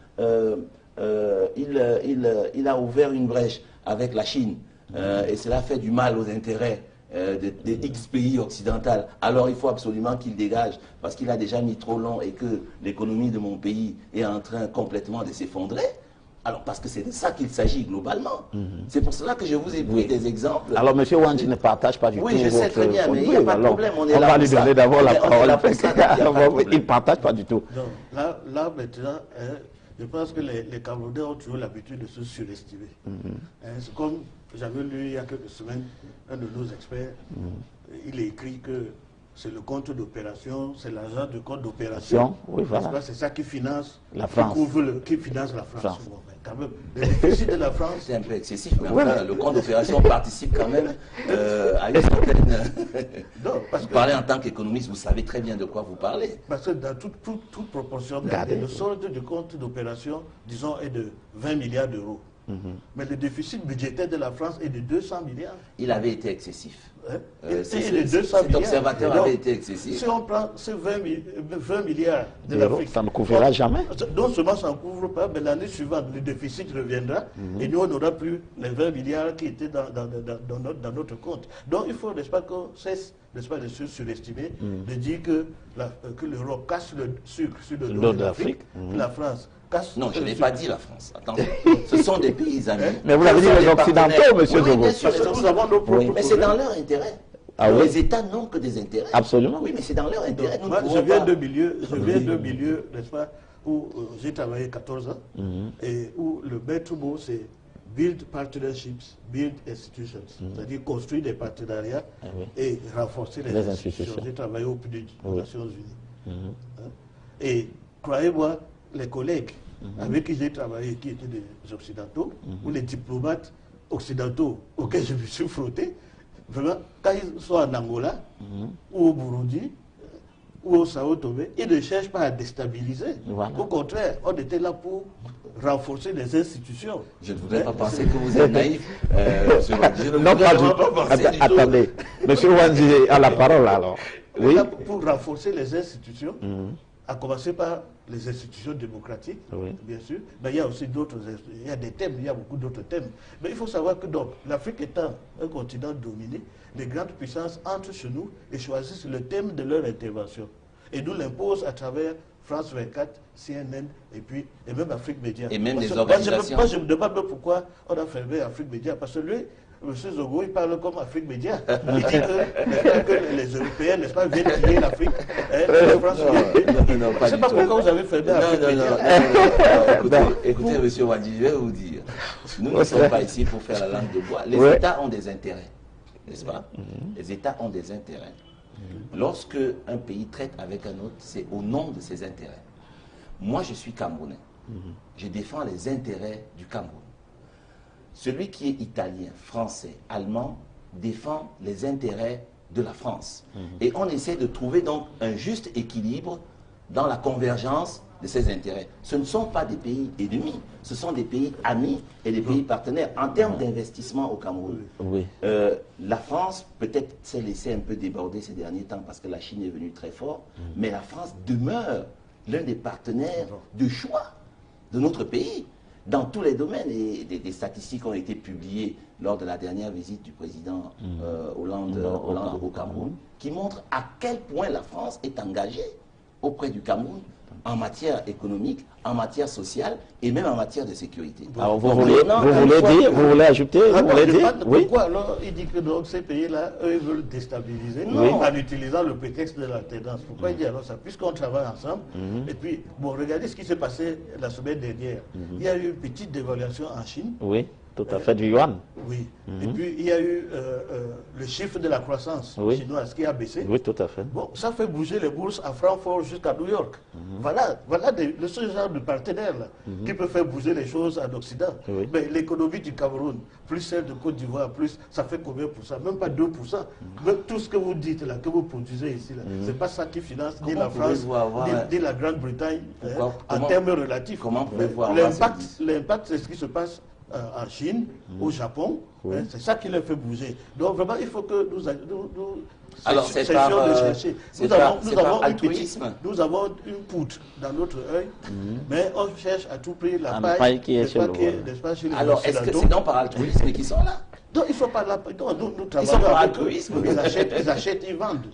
il a ouvert une brèche avec la Chine et cela fait du mal aux intérêts des X pays occidentaux. Alors il faut absolument qu'il dégage parce qu'il a déjà mis trop long et que l'économie de mon pays est en train complètement de s'effondrer. Alors parce que c'est de ça qu'il s'agit globalement. C'est pour cela que je vous ai pris des exemples.
Alors M. Wandji ne partage pas du tout.
Oui, je sais très bien, mais il n'y a pas de problème.
On va lui donner d'abord la parole. Il ne partage pas du tout.
Donc, là maintenant, je pense que les Camerounais ont toujours l'habitude de se surestimer. C'est comme j'avais lu il y a quelques semaines, un de nos experts, il a écrit que c'est le compte d'opération, c'est l'argent de compte d'opération.
Oui, voilà.
C'est ça qui finance
la France.
Qui finance la France. Bon, quand même, le déficit de la France...
C'est un peu excessif, mais enfin, le compte d'opération participe quand même à une certaine... Vous parlez en tant qu'économiste, vous savez très bien de quoi vous parlez.
Parce que dans toute proportion, le solde du compte d'opération, disons, est de 20 milliards d'euros. Mais le déficit budgétaire de la France est de 200 milliards.
Il avait été excessif.
Cet
observateur avait été excessif.
Si on prend ces 20 milliards de l'Afrique,
ça ne couvrira jamais.
Non seulement ça ne couvre pas, mais l'année suivante, le déficit reviendra et nous, on n'aura plus les 20 milliards qui étaient dans notre compte. Donc il faut, n'est-ce pas, qu'on cesse, n'est-ce pas, de se surestimer, de dire que l'Europe casse le sucre sur le dos de l'Afrique, la France.
Non, je n'ai pas dit la France. Attendez, ce sont des pays amis.
Mais vous l'avez dit les Occidentaux, monsieur Zogo.
Oui, bien sûr, nous avons nos propres
mais c'est dans leur intérêt. Les États n'ont que des intérêts.
Absolument.
Oui, mais c'est dans leur intérêt.
Moi, je viens de milieu, n'est-ce pas, où j'ai travaillé 14 ans, et où le maître mot, c'est build partnerships, build institutions, c'est-à-dire construire des partenariats et renforcer les institutions. J'ai travaillé au PNUD des Nations Unies. Hein? Et croyez-moi, les collègues avec qui j'ai travaillé, qui étaient des occidentaux, ou les diplomates occidentaux auxquels je me suis frotté, vraiment, quand ils sont en Angola, ou au Burundi, ou au Sao Tomé, ils ne cherchent pas à déstabiliser. Voilà. Au contraire, on était là pour renforcer les institutions.
Je ne voudrais pas penser que vous êtes naïf.
Non, pas du tout. Attendez, M. Ouandji a la parole alors.
Oui. Là, pour renforcer les institutions, à commencer par les institutions démocratiques, bien sûr, mais il y a aussi d'autres, il y a des thèmes, il y a beaucoup d'autres thèmes. Mais il faut savoir que donc, l'Afrique étant un continent dominé, les grandes puissances entrent chez nous et choisissent le thème de leur intervention. Et nous l'imposent à travers France 24, CNN et même Afrique Média.
Et même des organisations.
Moi, je me demande pourquoi on a fermé Afrique Média, parce que lui, M. Zogo, il parle comme Afrique Média. Il dit que les Européens, n'est-ce pas, viennent piller l'Afrique.
Non,
je ne sais pas pourquoi vous avez fermé Afrique Média.
Écoutez, M. Ouandji, je vais vous dire, nous ne sommes pas ici pour faire la langue de bois. Les États ont des intérêts, n'est-ce pas? Les États ont des intérêts. Lorsque un pays traite avec un autre, c'est au nom de ses intérêts. Moi, je suis Camerounais. Je défends les intérêts du Cameroun. Celui qui est italien, français, allemand, défend les intérêts de la France. Et on essaie de trouver donc un juste équilibre dans la convergence de ces intérêts. Ce ne sont pas des pays ennemis, ce sont des pays amis et des pays partenaires. En termes d'investissement au Cameroun, la France peut-être s'est laissée un peu déborder ces derniers temps parce que la Chine est venue très fort, mais la France demeure l'un des partenaires de choix de notre pays dans tous les domaines. Et des statistiques ont été publiées lors de la dernière visite du président Hollande au Cameroun, qui montrent à quel point la France est engagée auprès du Cameroun en matière économique, en matière sociale et même en matière de sécurité.
Alors vous voulez ajouter
pourquoi alors il dit que donc, ces pays-là, eux, ils veulent déstabiliser en utilisant le prétexte de l'alternance. Pourquoi il dit alors ça? Puisqu'on travaille ensemble, et puis, bon, regardez ce qui s'est passé la semaine dernière. Il y a eu une petite dévaluation en Chine.
Oui. Tout à fait, du yuan.
Oui. Et puis, il y a eu le chiffre de la croissance chinoise qui a baissé.
Oui, tout à fait.
Bon, ça fait bouger les bourses à Francfort jusqu'à New York. Voilà ce genre de partenaire là, qui peut faire bouger les choses en Occident. Mais l'économie du Cameroun, plus celle de Côte d'Ivoire, plus, ça fait combien pour ça? Même pas 2%. Même tout ce que vous dites là, que vous produisez ici, c'est pas ça qui finance ni la France, ni la Grande-Bretagne, en termes relatifs.
Comment pouvez-vous voir
l'impact, c'est ce qui se passe en Chine, au Japon, c'est ça qui les fait bouger. Donc vraiment, il faut que nous
alors, c'est par altruisme.
Nous avons une poutre dans notre œil, mais on cherche à tout prix la
paille qui est chez
le
Alors, est-ce que c'est donc par altruisme qu'ils sont là?
Non, ils ne sont pas là. Nous
ils sont par altruisme.
Ils achètent, ils vendent.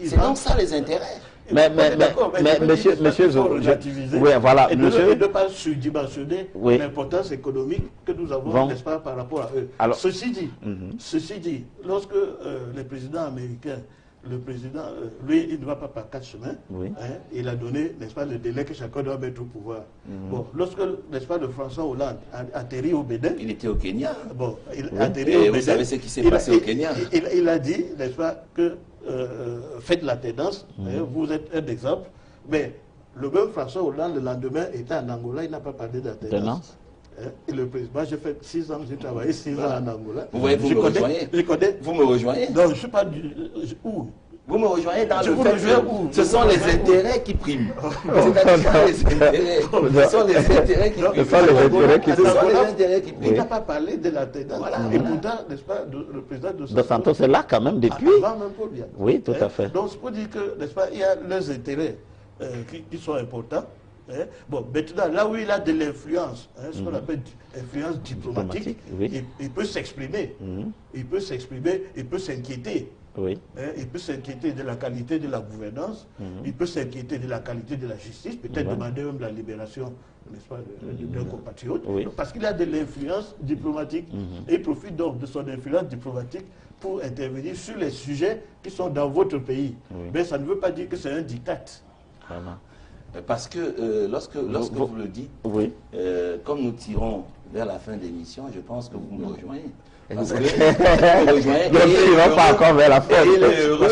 C'est donc ça les intérêts.
Mais monsieur Zogo, oui, voilà,
et de ne pas surdimensionner l'importance économique que nous avons, n'est-ce pas, par rapport à eux. Alors, ceci dit, lorsque le président américain, lui, il ne va pas par 4 chemins, il a donné, n'est-ce pas, le délai que chacun doit mettre au pouvoir. Bon, lorsque, n'est-ce pas, le François Hollande a atterri au Bénin.
Il était au Kenya.
Bon, il a atterri au Bénin.
Vous savez ce qui s'est passé au Kenya.
Il a dit, n'est-ce pas, que faites la tendance, vous êtes un exemple, mais le même François Hollande, le lendemain, était en Angola, il n'a pas parlé de la tendance. Et le président, j'ai fait 6 ans, j'ai travaillé 6 ans en Angola.
Vous voyez, vous me rejoignez. Vous me rejoignez.
Non, je ne suis pas où.
Vous me rejoignez dans le fait que ce sont les intérêts qui priment. Ce sont les intérêts qui priment.
Ce sont
les intérêts qui priment.
Il n'a pas parlé de la tendance. Et pourtant, n'est-ce pas, le président de
Santos est là quand même depuis. Oui, tout à fait.
Donc, c'est pour dire que, n'est-ce pas, il y a leurs intérêts qui sont importants. Bon, maintenant, là où il a de l'influence, ce qu'on appelle influence diplomatique, il peut s'exprimer. Il peut s'exprimer, il peut s'inquiéter. Il peut s'inquiéter de la qualité de la gouvernance, il peut s'inquiéter de la qualité de la justice, peut-être demander même la libération, n'est-ce pas, d'un compatriote, parce qu'il a de l'influence diplomatique et il profite donc de son influence diplomatique pour intervenir sur les sujets qui sont dans votre pays. Mais ça ne veut pas dire que c'est un diktat.
Parce que lorsque vous le dites, comme nous tirons vers la fin de l'émission, je pense que vous me rejoignez.
Parce
Parce
que
que vous me rejoignez.
donc, il ne va pas encore vers la fin.
Et il est heureux.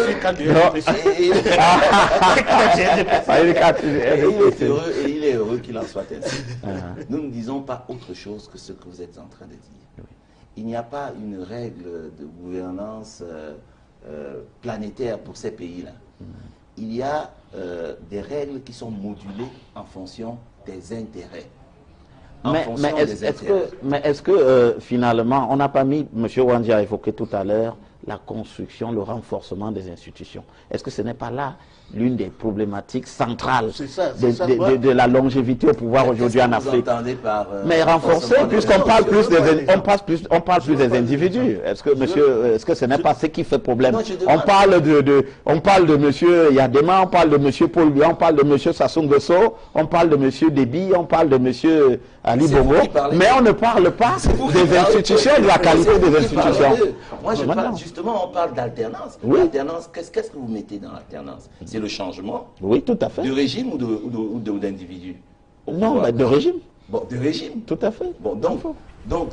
Et il est heureux qu'il en soit ainsi. Nous ne disons pas autre chose que ce que vous êtes en train de dire. Il n'y a pas une règle de gouvernance planétaire pour ces pays-là. Il y a des règles qui sont modulées en fonction des intérêts.
Mais est-ce que finalement, on n'a pas mis, M. Wandji a évoqué tout à l'heure, la construction, le renforcement des institutions. Est-ce que ce n'est pas là l'une des problématiques centrales de la longévité au pouvoir aujourd'hui en Afrique? Mais renforcer, puisqu'on parle plus des individus. Est-ce que, monsieur, est-ce que ce n'est pas ce qui fait problème? On parle de monsieur Yadema, on parle de monsieur Paul Biya, on parle de monsieur Sassou Nguesso, on parle de monsieur Déby, on parle de monsieur Ali Bongo, mais on ne parle pas des institutions, de la qualité des institutions.
Moi, je parle, justement, on parle d'alternance. Oui. L'alternance, qu'est-ce que vous mettez dans l'alternance? C'est le changement?
Oui, tout à fait.
De régime ou d'individu?
Non, mais de régime.
Bon, de régime.
Tout à fait.
Bon, donc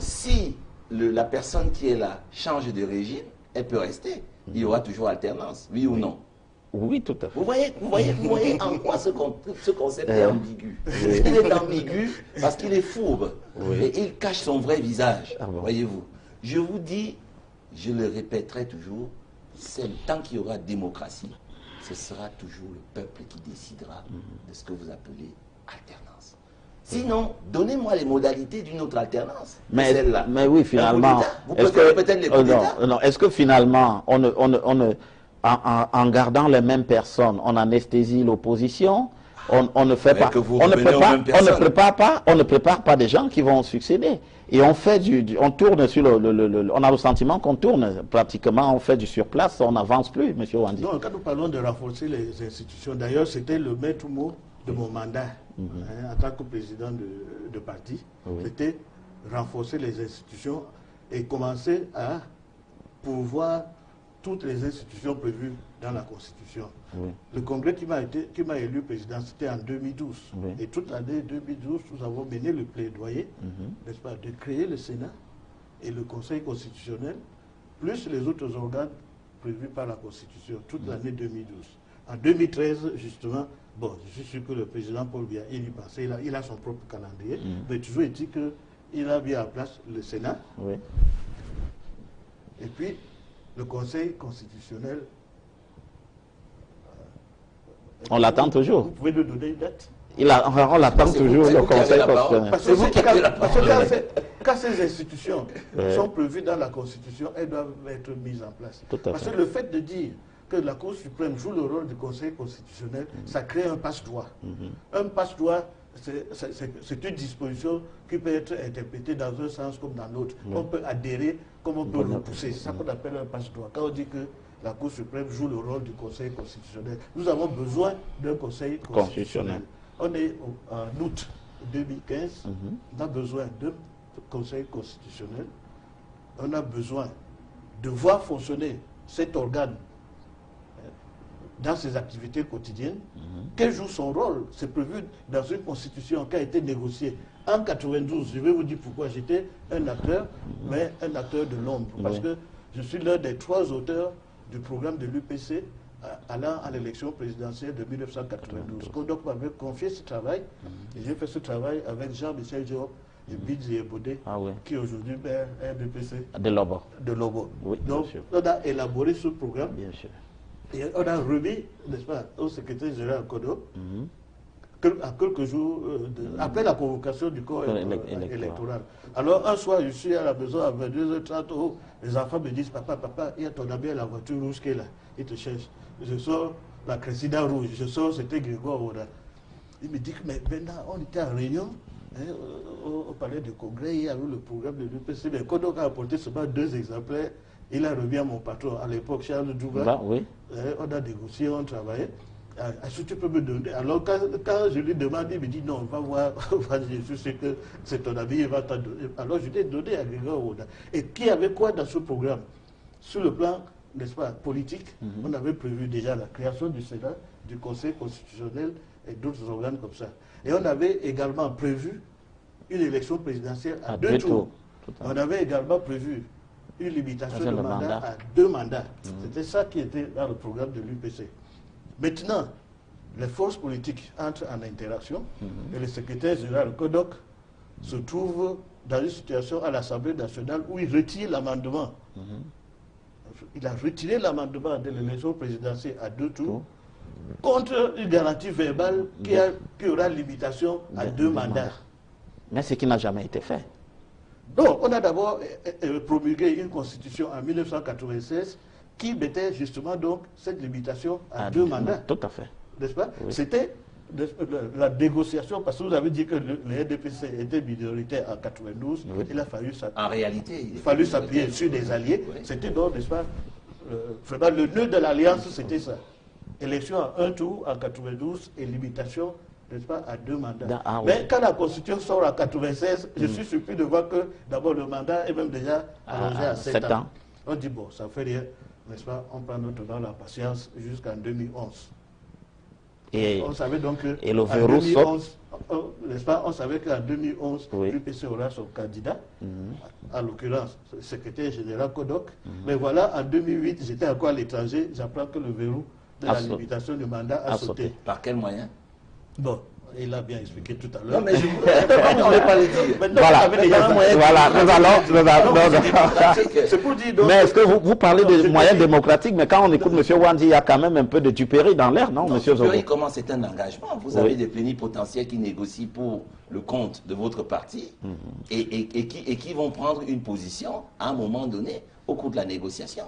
si la personne qui est là change de régime, elle peut rester. Il y aura toujours alternance, oui ou non?
Oui, tout à fait.
Vous voyez en quoi ce concept est ambigu. Il est ambigu parce qu'il est fourbe. Et il cache son vrai visage. Voyez-vous. Je vous dis, je le répéterai toujours, c'est tant qu'il y aura démocratie, ce sera toujours le peuple qui décidera de ce que vous appelez alternance. Sinon, donnez-moi les modalités d'une autre alternance.
Mais oui, finalement.
Vous préférez peut-être les coups d'État?
Non, est-ce que finalement, en gardant les mêmes personnes, on anesthésie l'opposition, on ne fait pas, on ne prépare pas des gens qui vont succéder. Et on fait on tourne sur on a le sentiment qu'on tourne pratiquement, on fait du surplace, on n'avance plus, M. Wandji.
Non, quand nous parlons de renforcer les institutions, d'ailleurs, c'était le maître mot de mon mandat en tant que président de parti, c'était renforcer les institutions et commencer à pourvoir toutes les institutions prévues dans la Constitution. Le congrès qui m'a élu président, c'était en 2012. Et toute l'année 2012, nous avons mené le plaidoyer, n'est-ce pas, de créer le Sénat et le Conseil constitutionnel, plus les autres organes prévus par la Constitution, toute l'année 2012. En 2013, justement, bon, je suis sûr que le président Paul Biya, il y pensait, il a son propre calendrier, mais toujours est-il qu'il a mis en place le Sénat. Et puis, le Conseil constitutionnel...
on l'attend toujours.
Vous pouvez nous donner une date?
On l'attend toujours, le Conseil constitutionnel.
Parce que quand ces institutions sont prévues dans la Constitution, elles doivent être mises en place. Parce que le fait de dire que la Cour suprême joue le rôle du Conseil constitutionnel, ça crée un passe-droit. Un passe-droit, c'est une disposition qui peut être interprétée dans un sens comme dans l'autre. On peut adhérer comme on peut repousser. C'est ça qu'on appelle un passe-droit. Quand on dit que la Cour suprême joue le rôle du Conseil constitutionnel, nous avons besoin d'un Conseil constitutionnel. On est en août 2015, on a besoin d'un Conseil constitutionnel, on a besoin de voir fonctionner cet organe dans ses activités quotidiennes. Quel joue son rôle? C'est prévu dans une constitution qui a été négociée en 92. Je vais vous dire pourquoi. J'étais un acteur, mais un acteur de l'ombre. Parce que je suis l'un des 3 auteurs du programme de l'UPC allant à l'élection présidentielle de 1992. Donc, m'avait confié ce travail. Et j'ai fait ce travail avec Jean-Michel Diop et Bidji Ebodé, qui aujourd'hui est RDPC
de Lobo.
Donc, on a élaboré ce programme.
Bien sûr.
Et on a remis, n'est-ce pas, au secrétaire général Kodo, à quelques jours après la convocation du corps électoral. Alors, un soir, je suis à la maison à 22h30, les enfants me disent, papa, il y a ton ami à la voiture rouge qui est là, il te cherche. Je sors la Cressida rouge, je sors, c'était Grégoire Oda. Il me dit, mais maintenant, on était en réunion, au palais du congrès, il y avait le programme de l'UPC, mais Kodo a apporté seulement 2 exemplaires. Il a remis à mon patron, à l'époque, Charles Douba. On a négocié, on travaillait. Est-ce que tu peux me donner? Alors, quand je lui demande, il me dit non, va voir, je sais que c'est ton ami, il va t'en donner. Alors, je l'ai donné à Grégoire Oda. Et qui avait quoi dans ce programme? Sur le plan, n'est-ce pas, politique, on avait prévu déjà la création du Sénat, du Conseil constitutionnel et d'autres organes comme ça. Et on avait également prévu une élection présidentielle à 2 tours. On avait également prévu une limitation de mandat à 2 mandats. C'était ça qui était dans le programme de l'UPC. Maintenant, les forces politiques entrent en interaction et le secrétaire général Kodok se trouve dans une situation à l'Assemblée nationale où il retire l'amendement. Il a retiré l'amendement de l'élection présidentielle à 2 tours contre une garantie verbale qui aura limitation à 2 mandats.
Mais ce qui n'a jamais été fait.
Donc, on a d'abord promulgué une constitution en 1996 qui mettait justement donc cette limitation à 2 mandats.
Tout à fait.
N'est-ce pas?
Oui.
C'était la négociation, parce que vous avez dit que le RDPC était minoritaire en 92, il a fallu
en réalité,
il a fallu s'appuyer sur des alliés. Oui. C'était donc, n'est-ce pas, vraiment le nœud de l'alliance, c'était ça. Élection à 1 tour en 92 et limitation, n'est-ce pas, à 2 mandats. Mais quand la Constitution sort en 96, je suis surpris de voir que d'abord le mandat est même déjà allongé à 7 ans. On dit, bon, ça ne fait rien, n'est-ce pas, on prend notre temps, la patience jusqu'en 2011.
Et
on savait donc que
et le verrou saute.
N'est-ce pas, on savait qu'en 2011, l'UPC aura son candidat, en l'occurrence, le secrétaire général Kodok. Mais voilà, en 2008, j'étais encore à l'étranger, j'apprends que le verrou de la limitation du mandat a sauté.
Par quel moyen?
Bon, il a bien expliqué tout à l'heure.
Non, mais je ne voulais pas le dire.
Voilà. C'est pour dire. Donc, mais est-ce que vous parlez de moyens démocratiques, mais quand on écoute M. Wandi, il y a quand même un peu de Dupéry dans l'air, non, M. Zogo?
Dupéry, comment c'est un engagement? Vous avez des plénipotentiaires qui négocient pour le compte de votre parti et qui vont prendre une position à un moment donné au cours de la négociation.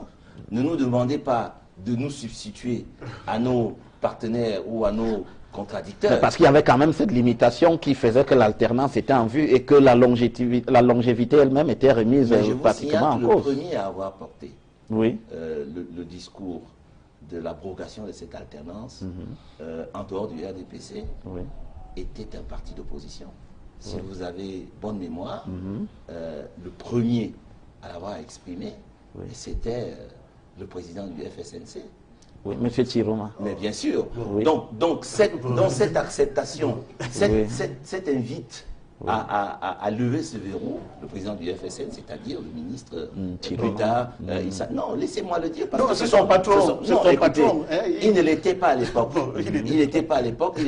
Ne nous demandez pas de nous substituer à nos partenaires ou à nos contradicteurs.
Parce qu'il y avait quand même cette limitation qui faisait que l'alternance était en vue et que la longévité elle-même était remise pratiquement en cause.
Le premier à avoir porté le discours de l'abrogation de cette alternance en dehors du RDPC était un parti d'opposition. Si vous avez bonne mémoire, le premier à l'avoir exprimé, c'était le président du FSNC.
Oui, M. Chiroma.
Mais bien sûr. Donc dans cette acceptation, cette invite à lever ce verrou, le président du FSN, c'est-à-dire le ministre plus tard, non, laissez-moi le dire.
Parce que c'est son patron.
Il ne l'était pas à l'époque. Il n'était pas à l'époque,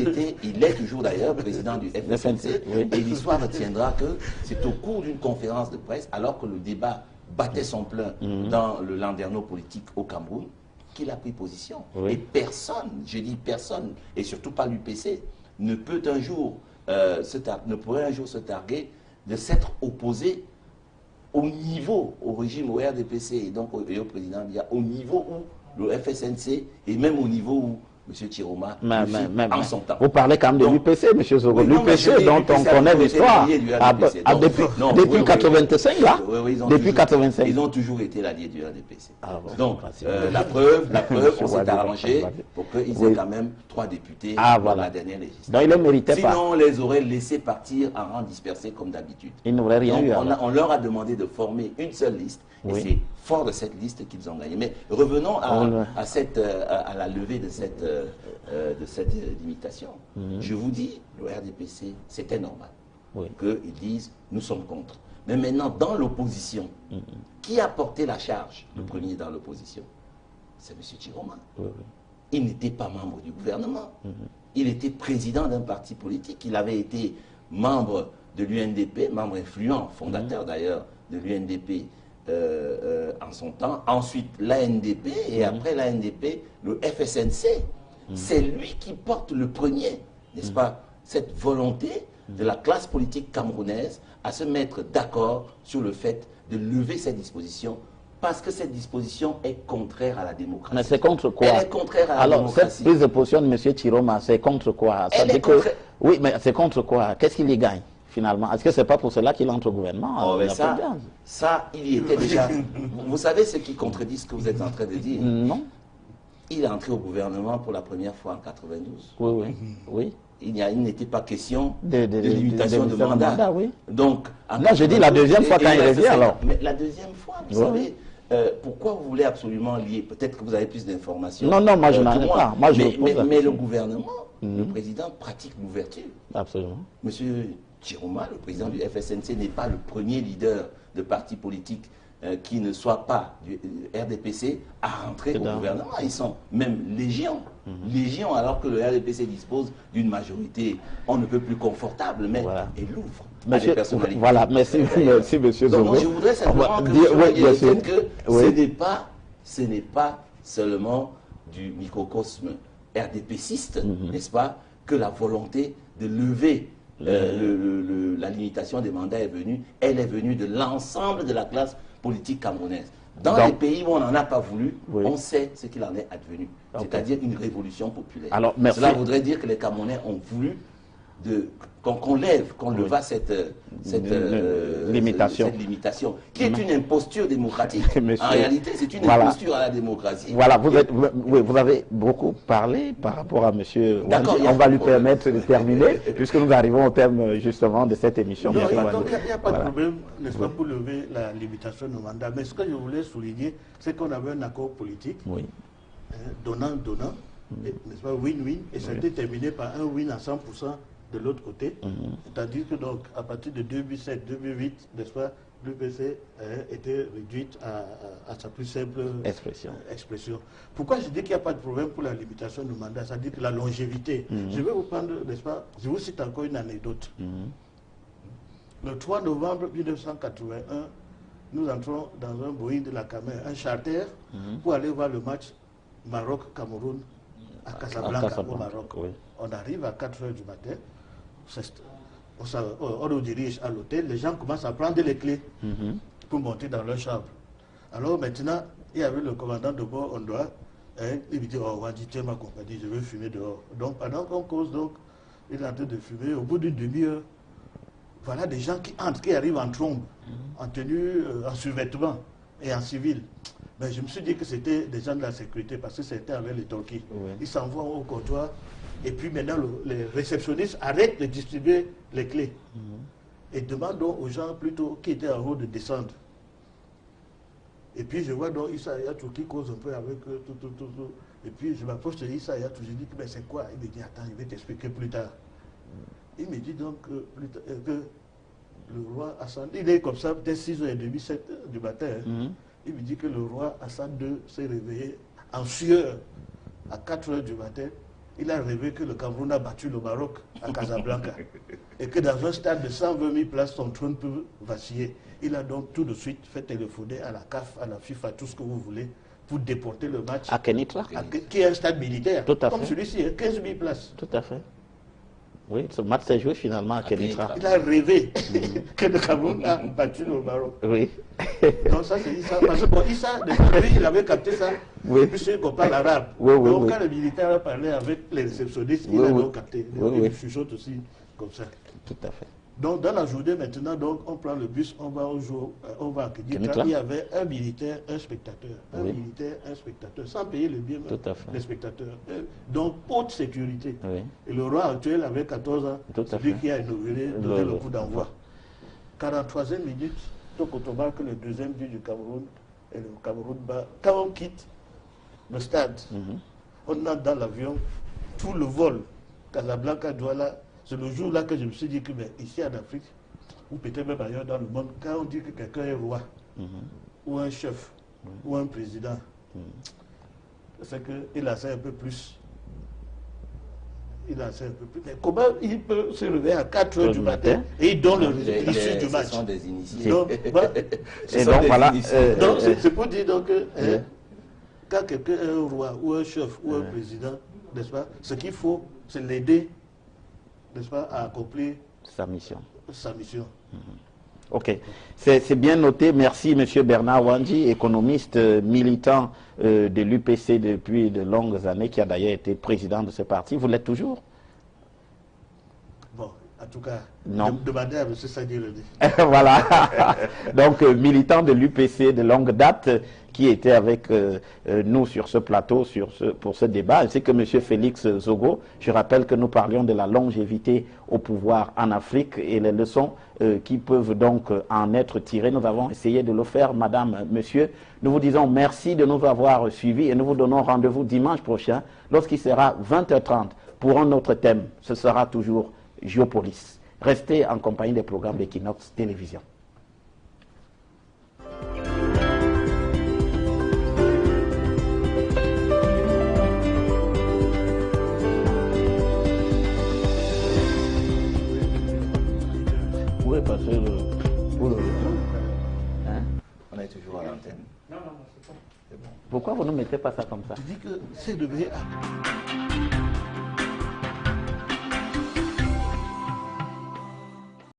il est toujours d'ailleurs président du FSNC. Et l'histoire retiendra que c'est au cours d'une conférence de presse, alors que le débat battait son plein dans le landerneau politique au Cameroun, qu'il a pris position. Et personne, je dis personne, et surtout pas l'UPC, ne pourrait un jour se targuer de s'être opposé au niveau, au régime, au RDPC et donc au président Biya, au niveau où le FSNC et même au niveau où M. Chiroma, en son temps.
Vous parlez quand même de l'UPC, M. Zogo. L'UPC dont on connaît l'histoire. Depuis 85, là. Depuis 85.
Ils ont toujours été l'allié du RDPC. Donc, la preuve, on s'est arrangé pour qu'ils aient quand même 3 députés dans la dernière législature.
Donc, ils ne méritaient pas.
Sinon, on les aurait laissés partir en rang dispersé comme d'habitude.
Ils n'auraient rien eu.
On leur a demandé de former une seule liste. Et c'est fort de cette liste qu'ils ont gagné. Mais revenons à la levée de cette limitation. Je vous dis, le RDPC, c'était normal qu'ils disent nous sommes contre. Mais maintenant, dans l'opposition, qui a porté la charge, le premier dans l'opposition? C'est M. Chiroma. Il n'était pas membre du gouvernement. Il était président d'un parti politique. Il avait été membre de l'UNDP, membre influent, fondateur d'ailleurs de l'UNDP en son temps. Ensuite, l'ANDP et après l'ANDP, le FSNC. C'est lui qui porte le premier, n'est-ce pas, cette volonté de la classe politique camerounaise à se mettre d'accord sur le fait de lever cette disposition parce que cette disposition est contraire à la démocratie.
Mais c'est contre quoi?
Elle est contraire à la démocratie.
Cette prise de position de M. Chiroma, c'est contre quoi? Oui, mais c'est contre quoi? Qu'est-ce qu'il y gagne finalement? Est-ce que c'est pas pour cela qu'il entre au gouvernement?
Ça, il y était déjà. Vous savez ce qui contredit ce que vous êtes en train de dire?
Non.
Il est entré au gouvernement pour la première fois en 92.
Oui.
Il n'était pas question de limitation de mandat. Donc,
là, je dis la deuxième fois quand il revient alors.
Mais la deuxième fois, vous savez, pourquoi vous voulez absolument lier? Peut-être que vous avez plus d'informations.
Non, moi je n'en ai pas. Moi,
mais le gouvernement, le président pratique l'ouverture.
Absolument.
Monsieur Chiroma, le président du FSNC, n'est pas le premier leader de parti politique qui ne soit pas du RDPC à rentrer au gouvernement. Ils sont même légion. Légion, alors que le RDPC dispose d'une majorité, on ne peut plus confortable, mais il l'ouvre.
Monsieur, voilà, merci, merci monsieur Zogo.
Donc, je voudrais simplement que ce n'est pas seulement du microcosme RDPciste, n'est-ce pas, que la volonté de lever la limitation des mandats est venue. Elle est venue de l'ensemble de la classe politique camerounaise. Dans les pays où on n'en a pas voulu, on sait ce qu'il en est advenu. C'est-à-dire une révolution populaire. Alors, cela voudrait dire que les Camerounais ont voulu qu'on leva cette limitation, qui est une imposture démocratique. En réalité, c'est une imposture à la démocratie.
Voilà, vous avez beaucoup parlé par rapport à monsieur Wandji. On va lui permettre de terminer, puisque nous arrivons au terme justement de cette émission.
Non, il n'y a pas de problème, n'est-ce pas, pour lever la limitation de mandat. Mais ce que je voulais souligner, c'est qu'on avait un accord politique, donnant-donnant, n'est-ce pas, win-win, et ça a été terminé par un win à 100% de l'autre côté. C'est-à-dire que donc, à partir de 2007-2008, n'est-ce pas, l'UPC était réduite à sa plus simple expression. Pourquoi je dis qu'il n'y a pas de problème pour la limitation du mandat? C'est-à-dire que la longévité. Je vais vous prendre, n'est-ce pas, je vous cite encore une anecdote. Le 3 novembre 1981, nous entrons dans un Boeing de la Camer, un charter, pour aller voir le match Maroc-Cameroun à Casablanca, au Maroc. On arrive à 4 h du matin, on nous dirige à l'hôtel, les gens commencent à prendre les clés pour monter dans leur chambre. Alors maintenant, il y avait le commandant de bord, on doit, il me dit, oh, Wandji, tiens ma compagnie, je veux fumer dehors. Donc pendant qu'on cause, donc, il est en train de fumer, au bout d'une demi-heure, voilà des gens qui entrent, qui arrivent en trombe, en tenue, en survêtement et en civil. Mais je me suis dit que c'était des gens de la sécurité parce que c'était avec les Turquis. Ils s'en vont au comptoir et puis maintenant les réceptionnistes arrêtent de distribuer les clés et demandent donc aux gens plutôt qui étaient en haut de descendre. Et puis je vois donc Issa Ayatou qui cause un peu avec eux, tout. Et puis je m'approche de Issa Ayatou, je dis mais c'est quoi? Il me dit attends, je vais t'expliquer plus tard. Il me dit donc que le roi Hassan, il est comme ça, peut-être 6h30, 7 h du matin. Il me dit que le roi Hassan II s'est réveillé en sueur à 4 h du matin. Il a rêvé que le Cameroun a battu le Maroc à Casablanca. Et que dans un stade de 120 000 places, son trône peut vaciller. Il a donc tout de suite fait téléphoner à la CAF, à la FIFA, tout ce que vous voulez, pour déporter le match.
À Kenitra,
qui est un stade militaire.
Tout à
comme
fait.
Celui-ci, 15 000 places.
Tout à fait. Oui, ce match s'est joué finalement à Kenitra.
Il a rêvé que le Cameroun a battu le Maroc.
Oui.
Donc ça, c'est Issa. Parce que bon, Issa, il avait capté ça, puisqu'on parle arabe. Donc quand le militaire a parlé avec les réceptionnistes, il a donc capté. Il chuchote aussi comme ça.
Tout à fait.
Donc dans la journée maintenant, donc, on prend le bus, on va au jour, on va à Kenitra. Il y avait un militaire, un spectateur. Un militaire, un spectateur, sans payer le billet des spectateurs. Donc haute sécurité. Et le roi actuel avait 14 ans, celui qui a inauguré, donné le coup d'envoi. 43e minute, Tokotoba, que le deuxième but du Cameroun, et le Cameroun bat. Quand on quitte le stade, on entre dans l'avion, tout le vol, Casablanca, Douala. C'est le jour-là que je me suis dit que ici en Afrique, ou peut-être même ailleurs dans le monde, quand on dit que quelqu'un est roi, ou un chef, ou un président, c'est qu'il a ça un peu plus. Il a ça un peu plus. Mais comment il peut se lever à 4 h du matin et il donne l'issue du match?
Ce sont des initiés.
Donc, donc c'est pour dire donc, que quand quelqu'un est un roi, ou un chef, ou un président, n'est-ce pas, ce qu'il faut, c'est l'aider, n'est-ce pas, à accomplir
sa mission.
Ok.
C'est bien noté. Merci, M. Bernard Wandji, économiste, militant de l'UPC depuis de longues années, qui a d'ailleurs été président de ce parti. Vous l'êtes toujours?
Bon, en tout cas,
non.
Demandez à M. Sadi le dit.
Voilà. Donc, militant de l'UPC de longue date, qui était avec nous sur ce plateau pour ce débat, ainsi que M. Félix Zogo. Je rappelle que nous parlions de la longévité au pouvoir en Afrique et les leçons qui peuvent donc en être tirées. Nous avons essayé de le faire, madame, monsieur. Nous vous disons merci de nous avoir suivis et nous vous donnons rendez-vous dimanche prochain lorsqu'il sera 20 h 30 pour un autre thème. Ce sera toujours Géopolis. Restez en compagnie des programmes d'Equinox Télévision. Vous pouvez passer pour le retour. Hein?
On est toujours à l'antenne.
Pourquoi vous ne mettez pas ça comme ça?
Je dis que c'est devenu...